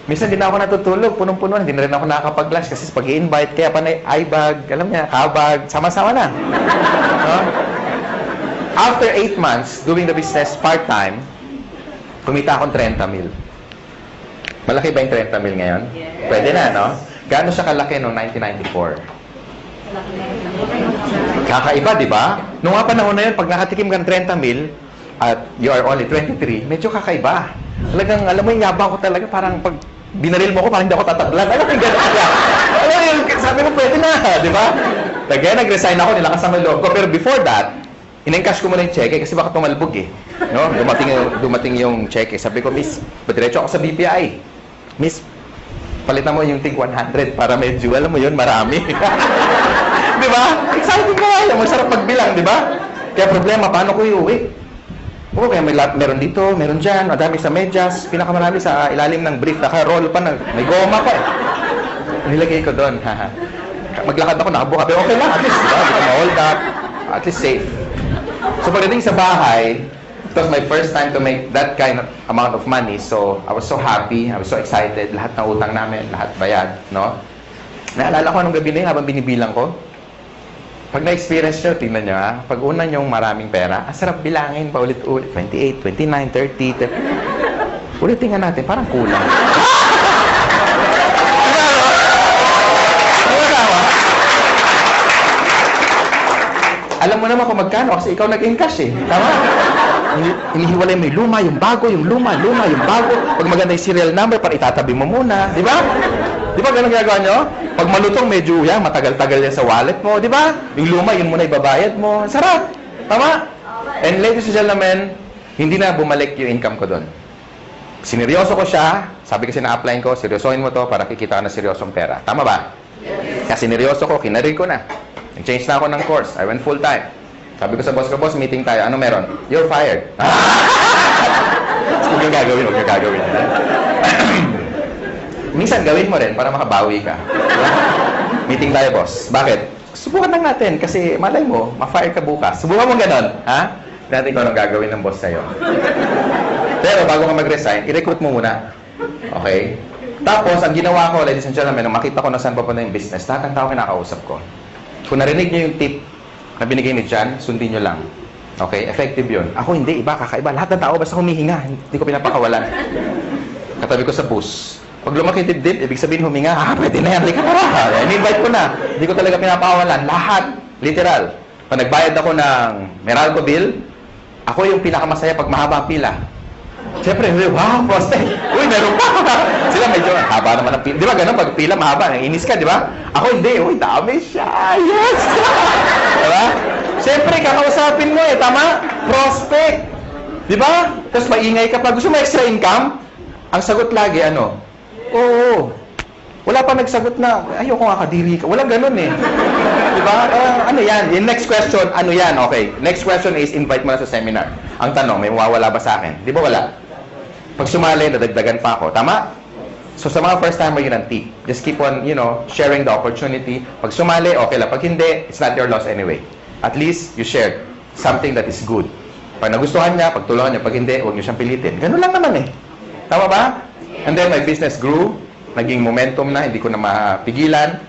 Minsan din ako natutulog, punong-puno. Hindi na rin ako nakakapag-lunch kasi pag i-invite, kaya pa na i-bag, alam niya, kabag, sama-sama na. No? After 8 months doing the business part-time, kumita akong 30 mil. Malaki ba yung 30 mil ngayon? Yes. Pwede na, no? Gaano siya kalaki noong 1994? Kakaiba, di ba? Noong nga panahon na yun, pag nakatikim ka ng 30 mil at you are only 23, medyo kakaiba. Talagang, alam mo yung yabang ko talaga, parang pag binaril mo ko, parang hindi ako tatablan. Alam mo yung gano'n kaya? Alam mo yung sabi mo, pwede na, di ba? Kaya nag-resign ako, nilakas ang loob ko. Pero before that, in-encash ko muna yung cheque kasi baka tumalbog eh. No? Dumating yung cheque. Sabi ko, Miss, padiretso ako sa BPI. Miss, palitan mo yung tig 100 para medyo, alam mo yun, marami. Di ba? Exciting ka nga. Masarap magbilang, di ba? Kaya problema, paano ko iuwi? Oo, kaya meron dito, meron dyan, madami sa medyas, pinakamarami sa ilalim ng brief, naka-roll pa, may goma pa eh. Nilagay ko doon. Maglakad ako, nakabuka. Pero okay lang, at least, diba? Hindi ko ma-hold up. At least safe. So pagdating sa bahay, it was my first time to make that kind of amount of money. So I was so happy, I was so excited. Lahat ng utang namin, lahat bayad, no? Naalala ko anong gabi na yun habang binibilang ko. Pag na-experience nyo, tingnan nyo ha, pag una nyong maraming pera, ang sarap bilangin pa ulit-ulit. 28, 29, 30. Ulitin nga natin, parang kulang. Alam mo naman kung magkano kasi ikaw nag-encash eh. Tama? Inihiwalay mo yung luma, yung bago, yung luma, yung bago. Pag maganda yung serial number, para itatabi mo muna. Di ba? Di ba ganun ginagawa nyo? Pag malutong, medyo yan, matagal-tagal yan sa wallet mo. Di ba? Yung luma, yun muna ibabayad mo. Sarap. Tama? And ladies and gentlemen, hindi na bumalik yung income ko doon. Sineryoso ko siya. Sabi kasi na-applyin ko, seryosohin mo to para kikita ka na seryosong pera. Tama ba? Kasi sineryoso ko, kinarir ko na. Nag-change na ako ng course. I went full-time. Sabi ko sa boss ko, boss, meeting tayo. Ano meron? You're fired. Huwag yung gagawin. Minsan gawin mo rin para makabawi ka. Diba? Meeting tayo, boss. Bakit? Subukan lang natin kasi malay mo, ma-fire ka bukas. Subukan mo ganon, ha? Natin kung anong gagawin ng boss sa'yo. Pero bago ka mag-resign, i-recruit mo muna. Okay? Tapos, ang ginawa ko, ladies and gentlemen, nung makita ko na saan papunta yung business, lahat ng tao kinakausap ko. Kung narinig nyo yung tip na binigay ni John, sundin nyo lang. Okay? Effective yun. Ako hindi, iba, kakaiba. Lahat ng tao basta humihinga. Hindi ko pinapakawalan. Katabi ko sa bus. Pag lumaki dibdib, ibig sabihin huminga, pwede na yan, hindi ka para. In-invite ko na. Hindi ko talaga pinapakawalan. Lahat. Literal. Pag nagbayad ako ng Meralco bill, ako yung pinakamasaya pag mahaba ang pila. Siyempre, wow, prospect. Uy, meron pa. Sila medyo, haba naman ang pila. Di ba ganun, pag pila mahaba, naiinis ka, di ba? Ako hindi, uy, dami siya. Yes! Di ba? Siyempre, kakausapin mo tama? Prospect. Di ba? Tapos maingay ka pa. Gusto mo extra income? Ang sagot lagi, ano? Oo. Wala pa nagsagot na, ayoko nga kadiri ka. Walang ganun Diba? Ano yan? Yung next question, ano yan? Okay. Next question is, invite mo na sa seminar. Ang tanong, may mawawala ba sa akin? Di ba wala? Pag sumali, nadagdagan pa ako. Tama? So sa mga first timer, yun ang tip. Just keep on, sharing the opportunity. Pag sumali, okay lang. Pag hindi, it's not your loss anyway. At least, you shared something that is good. Pag nagustuhan niya, pagtulungan niya. Pag hindi, huwag niyo siyang pilitin. Ganun lang naman Tama ba? And then my business grew, naging momentum na, hindi ko na mapigilan.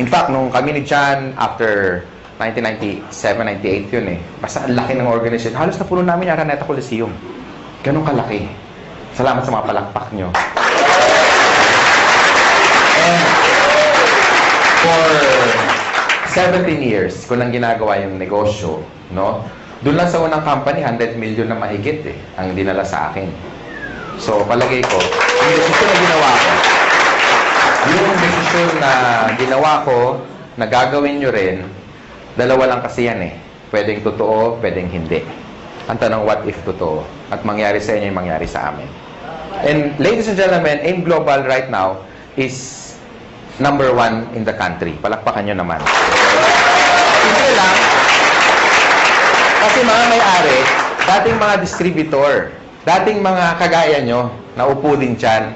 In fact, nung kami ni John, after 1997, 98 yun basta ang laki ng organization. Halos na puno namin yung Araneta Coliseum. Ganun kalaki. Salamat sa mga palakpak nyo. And for 17 years, ko nang ginagawa yung negosyo, doon lang sa unang company, 100 million na mahigit ang dinala sa akin. So, palagay ko, yung desisyon na ginawa ko, na gagawin nyo rin, dalawa lang kasi yan Pwedeng totoo, pwedeng hindi. Ang tanong, what if totoo? At mangyari sa inyo yung mangyari sa amin. And ladies and gentlemen, AIM Global right now is #1 in the country. Palakpakan nyo naman. Hindi lang, kasi mga may-ari, dating mga distributor, dating mga kagaya nyo, naupo din dyan,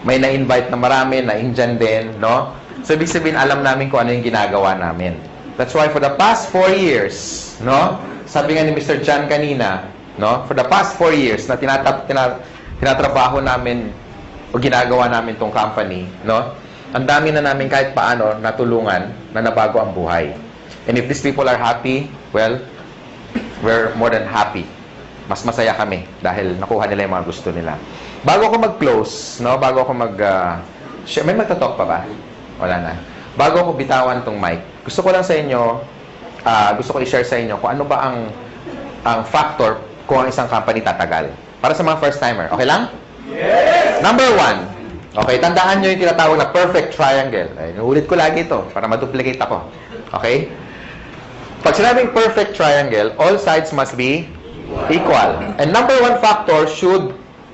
may na-invite na marami, na-Indian din, So, ibig sabihin, alam namin kung ano yung ginagawa namin. That's why for the past 4 years, sabi nga ni Mr. John kanina, for the past 4 years na tinatrabaho namin o ginagawa namin tong company, ang dami na namin kahit paano natulungan na nabago ang buhay. And if these people are happy, well, we're more than happy. Mas masaya kami dahil nakuha nila yung mga gusto nila. Bago ako mag-close, bago ako may magtatalk pa ba? Wala na. Bago ako bitawan tong mic, gusto ko lang sa inyo, gusto ko i-share sa inyo kung ano ba ang factor kung ang isang company tatagal. Para sa mga first-timer. Okay lang? Yes! Number 1. Okay, tandaan nyo yung tinatawag na perfect triangle. Inuulit ko lagi ito para ma-duplicate ako. Okay? Pag sinabing perfect triangle, all sides must be equal. And number 1 factor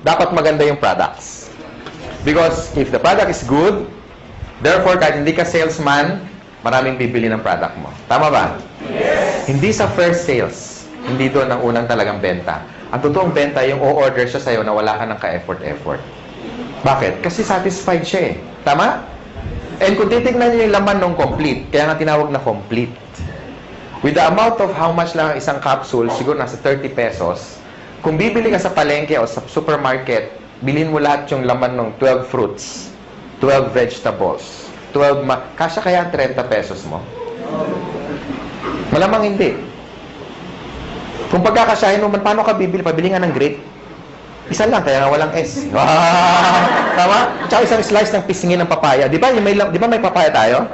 dapat maganda yung products. Because if the product is good, therefore, kahit hindi ka salesman, maraming bibili ng product mo. Tama ba? Yes! Hindi sa first sales. Hindi doon ang unang talagang benta. Ang totoong benta, yung o-order siya sa'yo na wala ka ng ka-effort. Bakit? Kasi satisfied siya Tama? And kung titignan niyo yung laman ng complete, kaya nga tinawag na complete. With the amount of how much lang isang capsule, siguro nasa 30 pesos, kung bibili ka sa palengke o sa supermarket, bilhin mo lahat yung laman ng 12 fruits, 12 vegetables, kasya kaya ang 30 pesos mo? Malamang hindi. Kung pagkakasyahin mo, paano ka bibili? Pabili nga ng grape. Isa lang, kaya nga walang S. Wow! Tama? Tsaka isang slice ng pisngin ng papaya. Di ba may papaya tayo?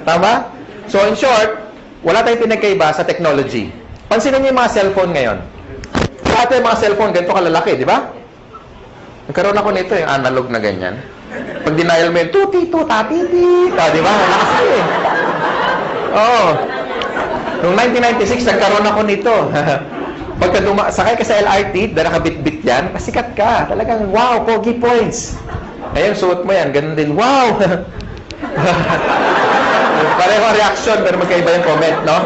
Tama? So, in short, wala tayong pinagkaiba sa technology. Pansinin niyo yung mga cellphone ngayon. Lahat yung mga cellphone, ganito kalalaki, di ba? Nagkaroon ako nito, yung analog na ganyan. Pag denial mo yung tuti-tuta-titi. Di ba? Nakasali Oo. Noong 1996, nagkaroon ako nito. Pagka sakay ka sa LRT, dahil nakabit-bit yan, pasikat ka. Talagang, wow, pogi points. Ngayon, suot mo yan, ganun din, wow! Pareho reaction, pero magkaiba yung comment, no?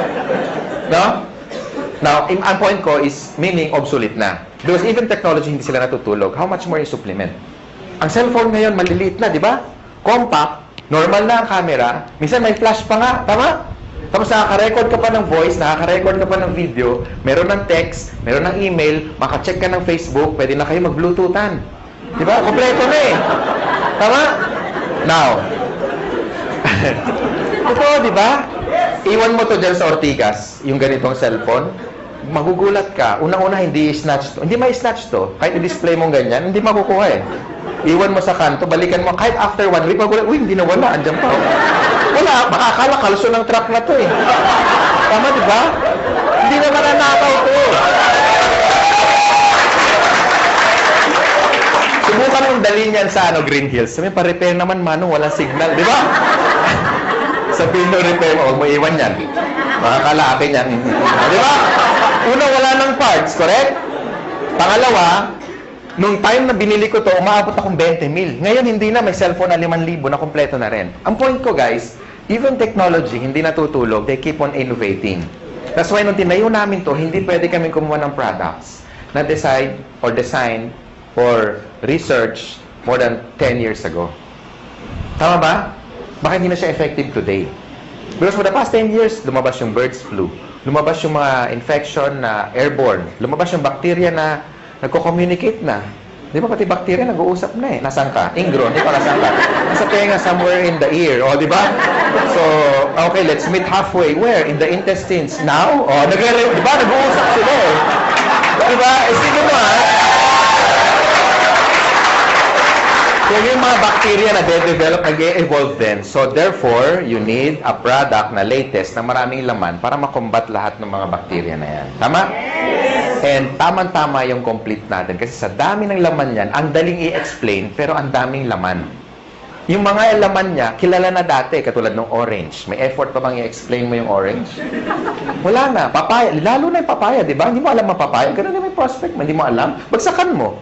Now, ang point ko is, meaning obsolete na. Because even technology, hindi sila natutulog. How much more yung supplement? Ang cellphone ngayon, maliliit na, di ba? Compact, normal na ang camera. Minsan may flash pa nga, tama? Tapos nakaka-record ka pa ng voice, nakaka-record ka pa ng video, meron ng text, meron ng email, maka-check ka ng Facebook, pwede na kayo mag-bluetoothan. Di ba? Kompleto na eh. Tama? Now, totoo, di ba? Iwan mo to dyan sa Ortigas, yung ganitong cellphone, magugulat ka. Unang-una, hindi snatch to. Hindi may snatch to. Kahit i-display mo ganyan, hindi makukuha eh. Iwan mo sa kanto, balikan mo, kahit after 1 week, magulat, uy, hindi nawala, andyan pa. Wala, baka akala kalso ng truck na to eh. Tama, di ba? Hindi naman nanakaw to. Subukan mong dalhin yan sa Green Hills. Sabi, pa-repair naman, Manong, walang signal, di ba? Sabihin mo, repair mo, huwag mo iwan yan. Makakala akin yan. Di ba? Una, wala ng parts, correct? Pangalawa, nung time na binili ko to, umaabot akong 20 mil. Ngayon, hindi na. May cellphone na 5,000 na kompleto na rin. Ang point ko, guys, even technology, hindi natutulog. They keep on innovating. That's why, nung tinayo namin to, hindi pwede kami kumuha ng products na decide or design or research more than 10 years ago. Tama ba? Bakit hindi na siya effective today? Because for the past 10 years, lumabas yung birds flu. Lumabas yung mga infection na airborne. Lumabas yung bacteria na nagko-communicate na. Di ba pati bacteria nag-uusap na eh. Nasaan ka? Ingro, di ba nasaan ka? Nasa tenga, somewhere in the ear. O, di ba? So, okay, let's meet halfway. Where? In the intestines. Now? O, di ba? Nag-uusap sila eh. Di ba? Isipin mo ha? Kung yung mga bacteria na de-develop, nag-e-evolve din. So, therefore, you need a product na latest na maraming laman para makombat lahat ng mga bacteria na yan. Tama? And tamang-tama yung complete natin. Kasi sa dami ng laman yan, ang daling i-explain, pero ang daming laman. Yung mga laman niya, kilala na dati, katulad ng orange. May effort pa bang i-explain mo yung orange? Wala na. Papaya. Lalo na yung papaya, di ba? Hindi mo alam ang papaya. Ganun na may prospect mo. Hindi mo alam. Bagsakan mo.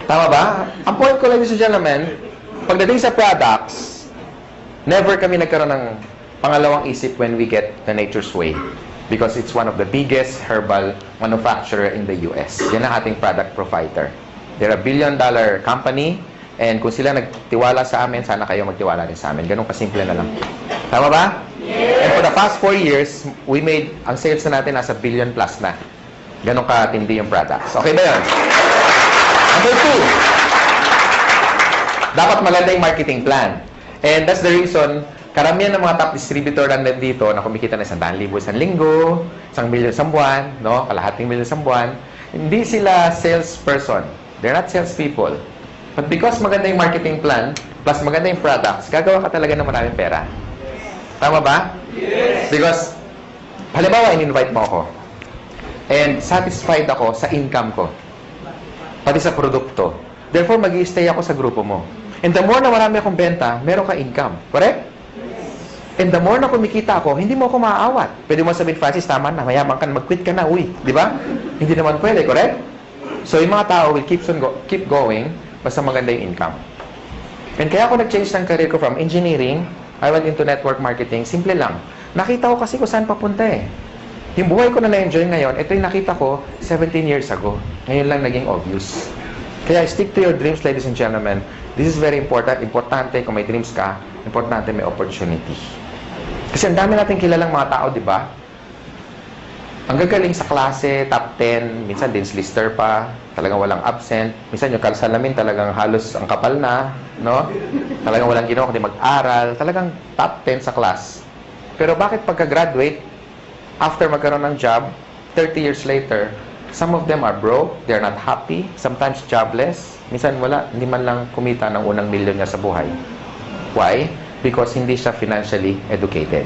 Tama ba? Ang point ko, ladies and gentlemen, pagdating sa products, never kami nagkaroon ng pangalawang isip when we get the Nature's Way. Because it's one of the biggest herbal manufacturer in the US. Yan ang ating product provider. They're a $1 billion company, and kung sila nagtiwala sa amin, sana kayo magtiwala rin sa amin. Ganun kasimple na lang. Tama ba? Yes. And for the past 4 years, we made, ang sales na natin nasa $1 billion plus na. Ganun katindi yung products. Okay ba yun? Number 2, dapat maganda yung marketing plan. And that's the reason, karamihan ng mga top distributor na nandito na kumikita na 100,000 isang linggo, 1 million isang buwan, no? Kalahating million isang buwan, hindi sila salesperson. They're not salespeople. But because maganda yung marketing plan, plus maganda yung products, gagawa ka talaga ng maraming pera. Tama ba? Yes! Because, halimbawa, in-invite mo ako. And satisfied ako sa income ko. Pati sa produkto. Therefore, mag-i-stay ako sa grupo mo. And the more na marami akong benta, meron ka income. Correct? And the more na kumikita ako, hindi mo ako maaawat. Pwede mo sabihin, Francis, tama na, mayaman ka, mag-quit ka na, uy. Di ba? Hindi naman pwede, correct? So, yung mga tao will keep going basta maganda yung income. And kaya ako nag-change ng career ko from engineering, I went into network marketing. Simple lang. Nakita ko kasi kung saan papunta eh. Yung buhay ko na na-enjoy ngayon, ito yung nakita ko 17 years ago. Ngayon lang naging obvious. Kaya stick to your dreams, ladies and gentlemen. This is very important. Importante kung may dreams ka, importante may opportunity. Kasi ang dami natin kilalang mga tao, di ba? Ang gagaling sa klase, top 10, minsan dean's lister pa, talagang walang absent. Minsan yung salamin talagang halos ang kapal na, no? Talagang walang ginawa kundi mag-aral. Talagang top 10 sa class. Pero bakit pagka-graduate, after magkaroon ng job, 30 years later, some of them are broke, they're not happy, sometimes jobless, minsan wala, hindi man lang kumita ng unang milyon niya sa buhay. Why? Because hindi siya financially educated.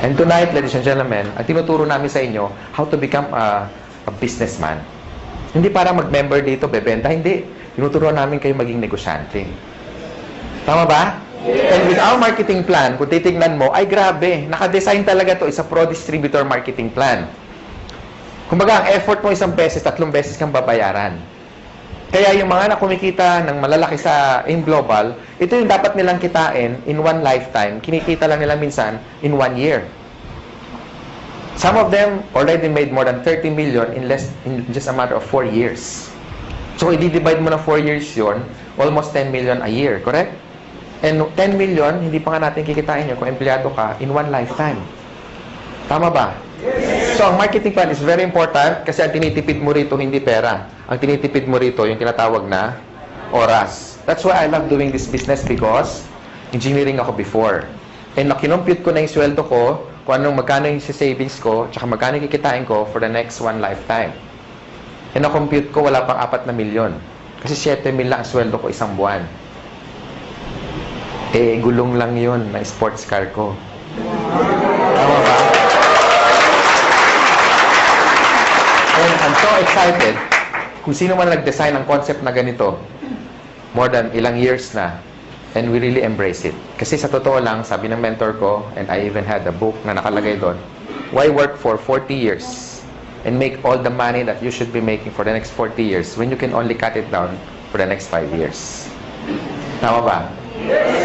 And tonight, ladies and gentlemen, ang tinuturo namin sa inyo, how to become a businessman. Hindi para mag-member dito, bebenta, hindi. Tinuturuan namin kayo maging negosyante. Tama ba? And with our marketing plan, kung titignan mo, ay grabe, nakadesign talaga to, isa pro-distributor marketing plan. Kumbaga, ang effort mo 1 beses, 3 beses kang babayaran. Kaya yung mga na kumikita ng malalaki in global, ito yung dapat nilang kitain in one lifetime. Kinikita lang nila minsan in 1 year. Some of them already made more than 30 million in just a matter of 4 years. So So, i-divide mo na 4 years yon, almost 10 million a year, correct? And 10 million, hindi pa nga natin kikitain yun kung empleyado ka in one lifetime. Tama ba? So, ang marketing plan is very important kasi ang tinitipid mo rito hindi pera. Ang tinitipid mo rito yung tinatawag na oras. That's why I love doing this business because engineering ako before. And nakinumpute ko na yung sweldo ko, kung anong magkano yung savings ko, tsaka magkano yung kikitain ko for the next one lifetime. And na-compute ko, wala pang 4 na milyon. Kasi 7 mil lang ang sweldo ko isang buwan. Eh, gulong lang yun na sports car ko. Tama ba? And I'm so excited kung sino man nag-design ng concept na ganito, more than ilang years na, and we really embrace it. Kasi sa totoo lang, sabi ng mentor ko, and I even had a book na nakalagay doon, why work for 40 years and make all the money that you should be making for the next 40 years when you can only cut it down for the next 5 years? Tama ba?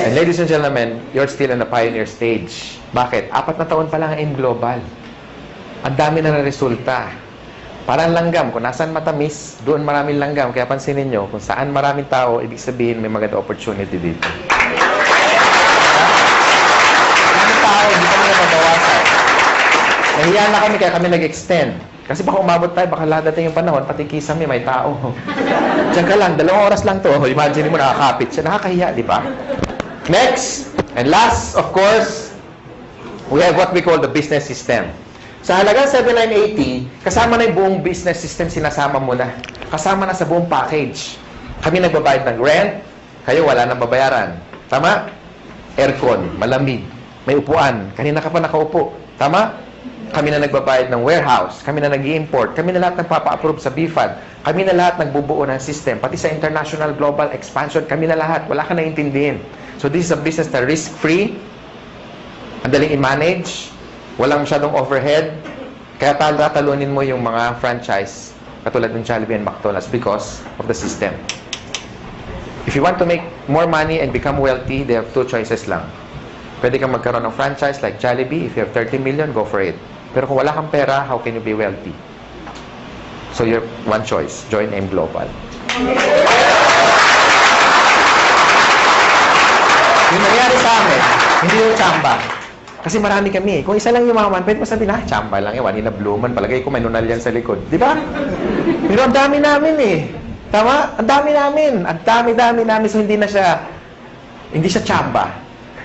And ladies and gentlemen, you're still in the pioneer stage. Bakit? 4 na taon pa lang in global. Ang dami na resulta. Parang langgam. Kung nasaan matamis, doon maraming langgam. Kaya pansinin nyo, kung saan maraming tao, ibig sabihin may maganda opportunity dito. Maraming tao, hindi kami nababawasan. Nahiya na kami, kaya kami nag-extend. Kasi baka umabot tayo, baka ladating yung panahon, pati kisame, may tao. Diyan ka lang, 2 oras lang to. Imagine mo, nakakapit siya. Nakakahiya, di ba? Next, and last, of course, we have what we call the business system. Sa halagang 7,980, kasama na yung buong business system, sinasama mo na. Kasama na sa buong package. Kami nagbabayad ng rent, kayo wala nang babayaran. Tama? Aircon, malamig, may upuan, kanina ka pa nakaupo. Tama? Kami na nagbabayad ng warehouse, kami na nag-i-import, kami na lahat nagpapa-approve sa BFAD, kami na lahat nagbubuo ng system, pati sa international global expansion, kami na lahat, wala ka naintindihin. So this is a business na risk-free, ang daling i-manage, walang masyadong overhead, kaya tatalunin mo yung mga franchise, katulad ng Jollibee and McDonald's because of the system. If you want to make more money and become wealthy, they have 2 choices lang. Pwede kang magkaroon ng franchise like Jollibee. If you have 30 million, go for it. Pero kung wala kang pera, how can you be wealthy? So you have one choice. Join AIM Global. Yung nangyari sa amin, hindi yung tsamba. Kasi marami kami. Kung isa lang yung maman, pwede mo sabihin, tsamba lang yan. Wanina Bluman. Palagay ko may nunal yan sa likod. Di ba? Pero ang dami namin eh. Tama? Ang dami namin. Ang dami-dami namin. So hindi siya tsamba.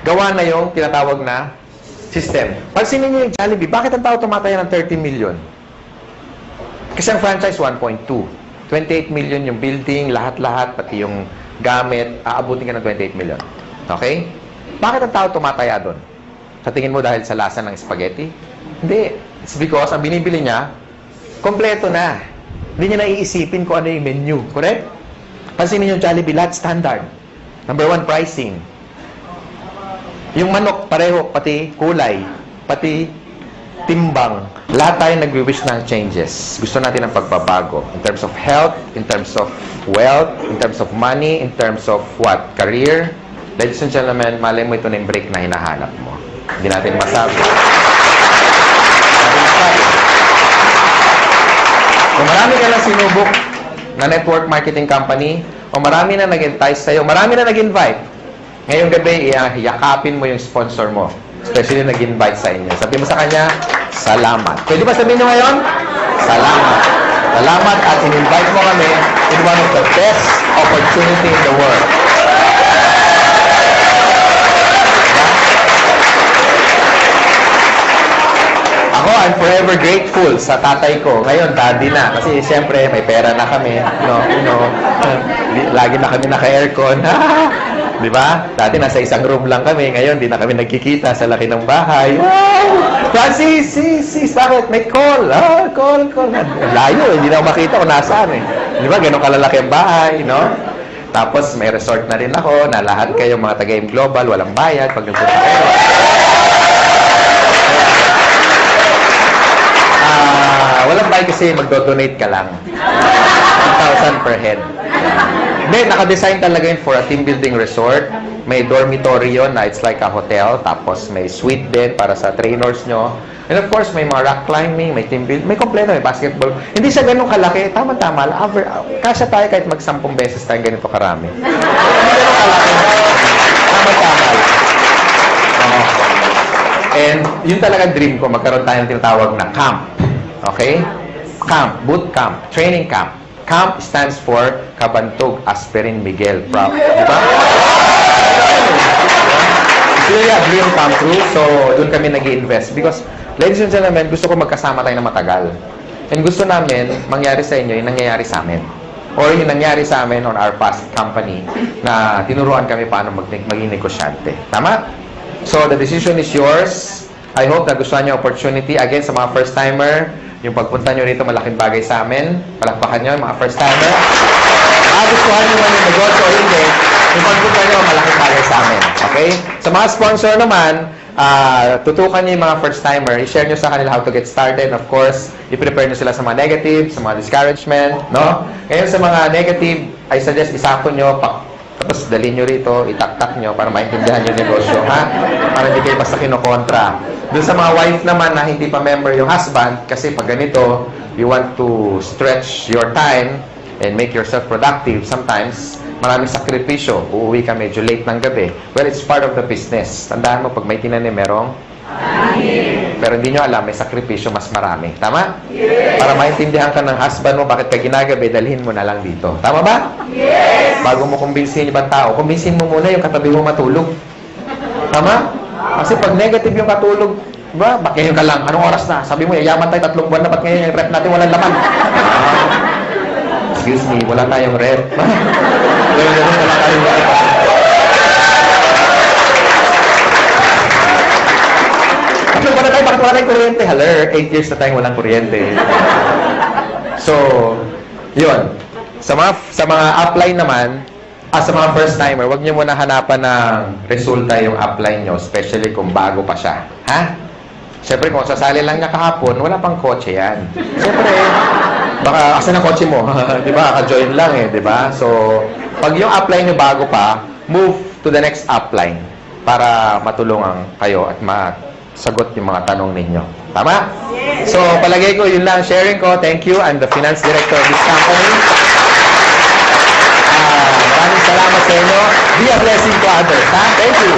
Gawa na yung tinatawag na system. Pansinin niyo yung Jollibee, bakit ang tao tumataya ng 30 million? Kasi ang franchise, 1.2. 28 million yung building, lahat-lahat, pati yung gamit, aabutin ka ng 28 million. Okay? Bakit ang tao tumataya doon? Sa tingin mo dahil sa lasa ng spaghetti? Hindi. It's because ang binibili niya, kompleto na. Hindi niya naiisipin kung ano yung menu. Correct? Pansinin niyo yung Jollibee, lahat standard. Number 1, pricing. Yung manok, pareho, pati kulay, pati timbang. Lahat tayo nagwi-wish ng changes. Gusto natin ng pagbabago. In terms of health, in terms of wealth, in terms of money, in terms of what? Career. Ladies and gentlemen, malay mo ito na yung break na hinahanap mo. Hindi natin masabi. Kung marami ka lang sinubok na network marketing company, o marami na nag-entice sa'yo, marami na nag-invite, ngayong gabi, yakapin mo yung sponsor mo. Especially nag-invite sa inyo. Sabi mo sa kanya, salamat. Pwede ba sabihin nyo ngayon? Salamat. Salamat at in-invite mo kami in one of the best opportunity in the world. Ako, I'm forever grateful sa tatay ko. Ngayon, daddy na. Kasi siyempre, may pera na kami. Lagi na kami naka-aircon. Di ba? Dati nasa isang room lang kami. Ngayon, di na kami nagkikita sa laki ng bahay. Wow! Francis, bakit? May call. Call. Layo, hindi na ako makita kung nasaan eh. Di ba? Ganun kalalaki ang bahay, no? Tapos, may resort na rin ako na lahat kayo mga taga-AIM Global, walang bayad pag nagpunta kayo. Walang bayad kasi magdo-donate ka lang. 1,000 per head. Hindi, naka-design talaga yun for a team building resort. May dormitory yun na it's like a hotel. Tapos may suite din para sa trainers nyo. And of course, may mga rock climbing, may team building, may kompleto, may basketball. Hindi siya ganun kalaki. Tama-tama. Kasya tayo kahit mag-10 beses tayo ganito karami. Hindi ganun kalaki. Tama-tama. And yun talaga dream ko, magkaroon tayo ng tinatawag na camp. Okay? Camp, boot camp, training camp. Camp stands for Kabantog Aspirin Miguel Prof. Diba? It's really a dream come true. So, doon kami nag-i-invest. Because, ladies and gentlemen, gusto ko magkasama tayo na matagal. And gusto namin, mangyari sa inyo yung nangyayari sa amin. Or yung nangyari sa amin on our past company na tinuruan kami paano maging negosyante. Tama? So, the decision is yours. I hope na gustuhan nyo opportunity. Again, sa mga first-timer, yung pagpunta nyo rito, malaking bagay sa amin. Palakpakan nyo, mga first-timer. Gustuhan nyo man yung negosyo o hindi, yung pagpunta nyo, malaking bagay sa amin. Okay? Sa mga sponsor naman, tutukan nyo yung mga first-timer. I-share nyo sa kanila how to get started. Of course, i-prepare nyo sila sa mga negative, sa mga discouragement. No? Ngayon, sa mga negative, I suggest isapon nyo, tapos dalhin nyo rito, itaktak nyo para maintindihan yung negosyo, ha? Para hindi kayo basta kinokontra. Doon sa mga wife naman na hindi pa member yung husband, kasi pag ganito, you want to stretch your time and make yourself productive. Sometimes, maraming sakripisyo. Uuwi ka medyo late ng gabi. Well, it's part of the business. Tandaan mo, pag may tinanim, merong pero hindi nyo alam, may sakripisyo mas marami. Tama? Yes. Para maintindihan ka ng husband mo, bakit ka ginagabi, dalhin mo na lang dito. Tama ba? Yes. Bago mo kumbinsin yung ibang tao, kumbinsin mo muna yung katabi mo matulog. Tama? Kasi pag negative yung katulog, ba, ba't ngayon ka lang? Anong oras na? Sabi mo, yayaman tayo 3 buwan na, ba't ngayon yung rep natin walang laman? Excuse me, wala tayong rep. Wala tayong rep. Bakit wala tayong kuryente? Haler, 8 years na tayong walang kuryente. So, yun. Sa mga upline naman, sa mga first-timer, huwag niyo muna hanapan ng resulta yung upline nyo, especially kung bago pa siya. Ha? Siyempre, kung sasali lang niya kahapon, wala pang kotse yan. Siyempre, baka, asan ang kotse mo? Di ba? Ka-join lang eh, di ba? So, pag yung upline nyo bago pa, move to the next upline para matulungan kayo at sagot yung mga tanong ninyo. Tama? Yes. So, palagay ko, yun lang sharing ko. Thank you. I'm the finance director of this company. Maraming salamat sa inyo. Be a blessing to others. Ha? Thank you.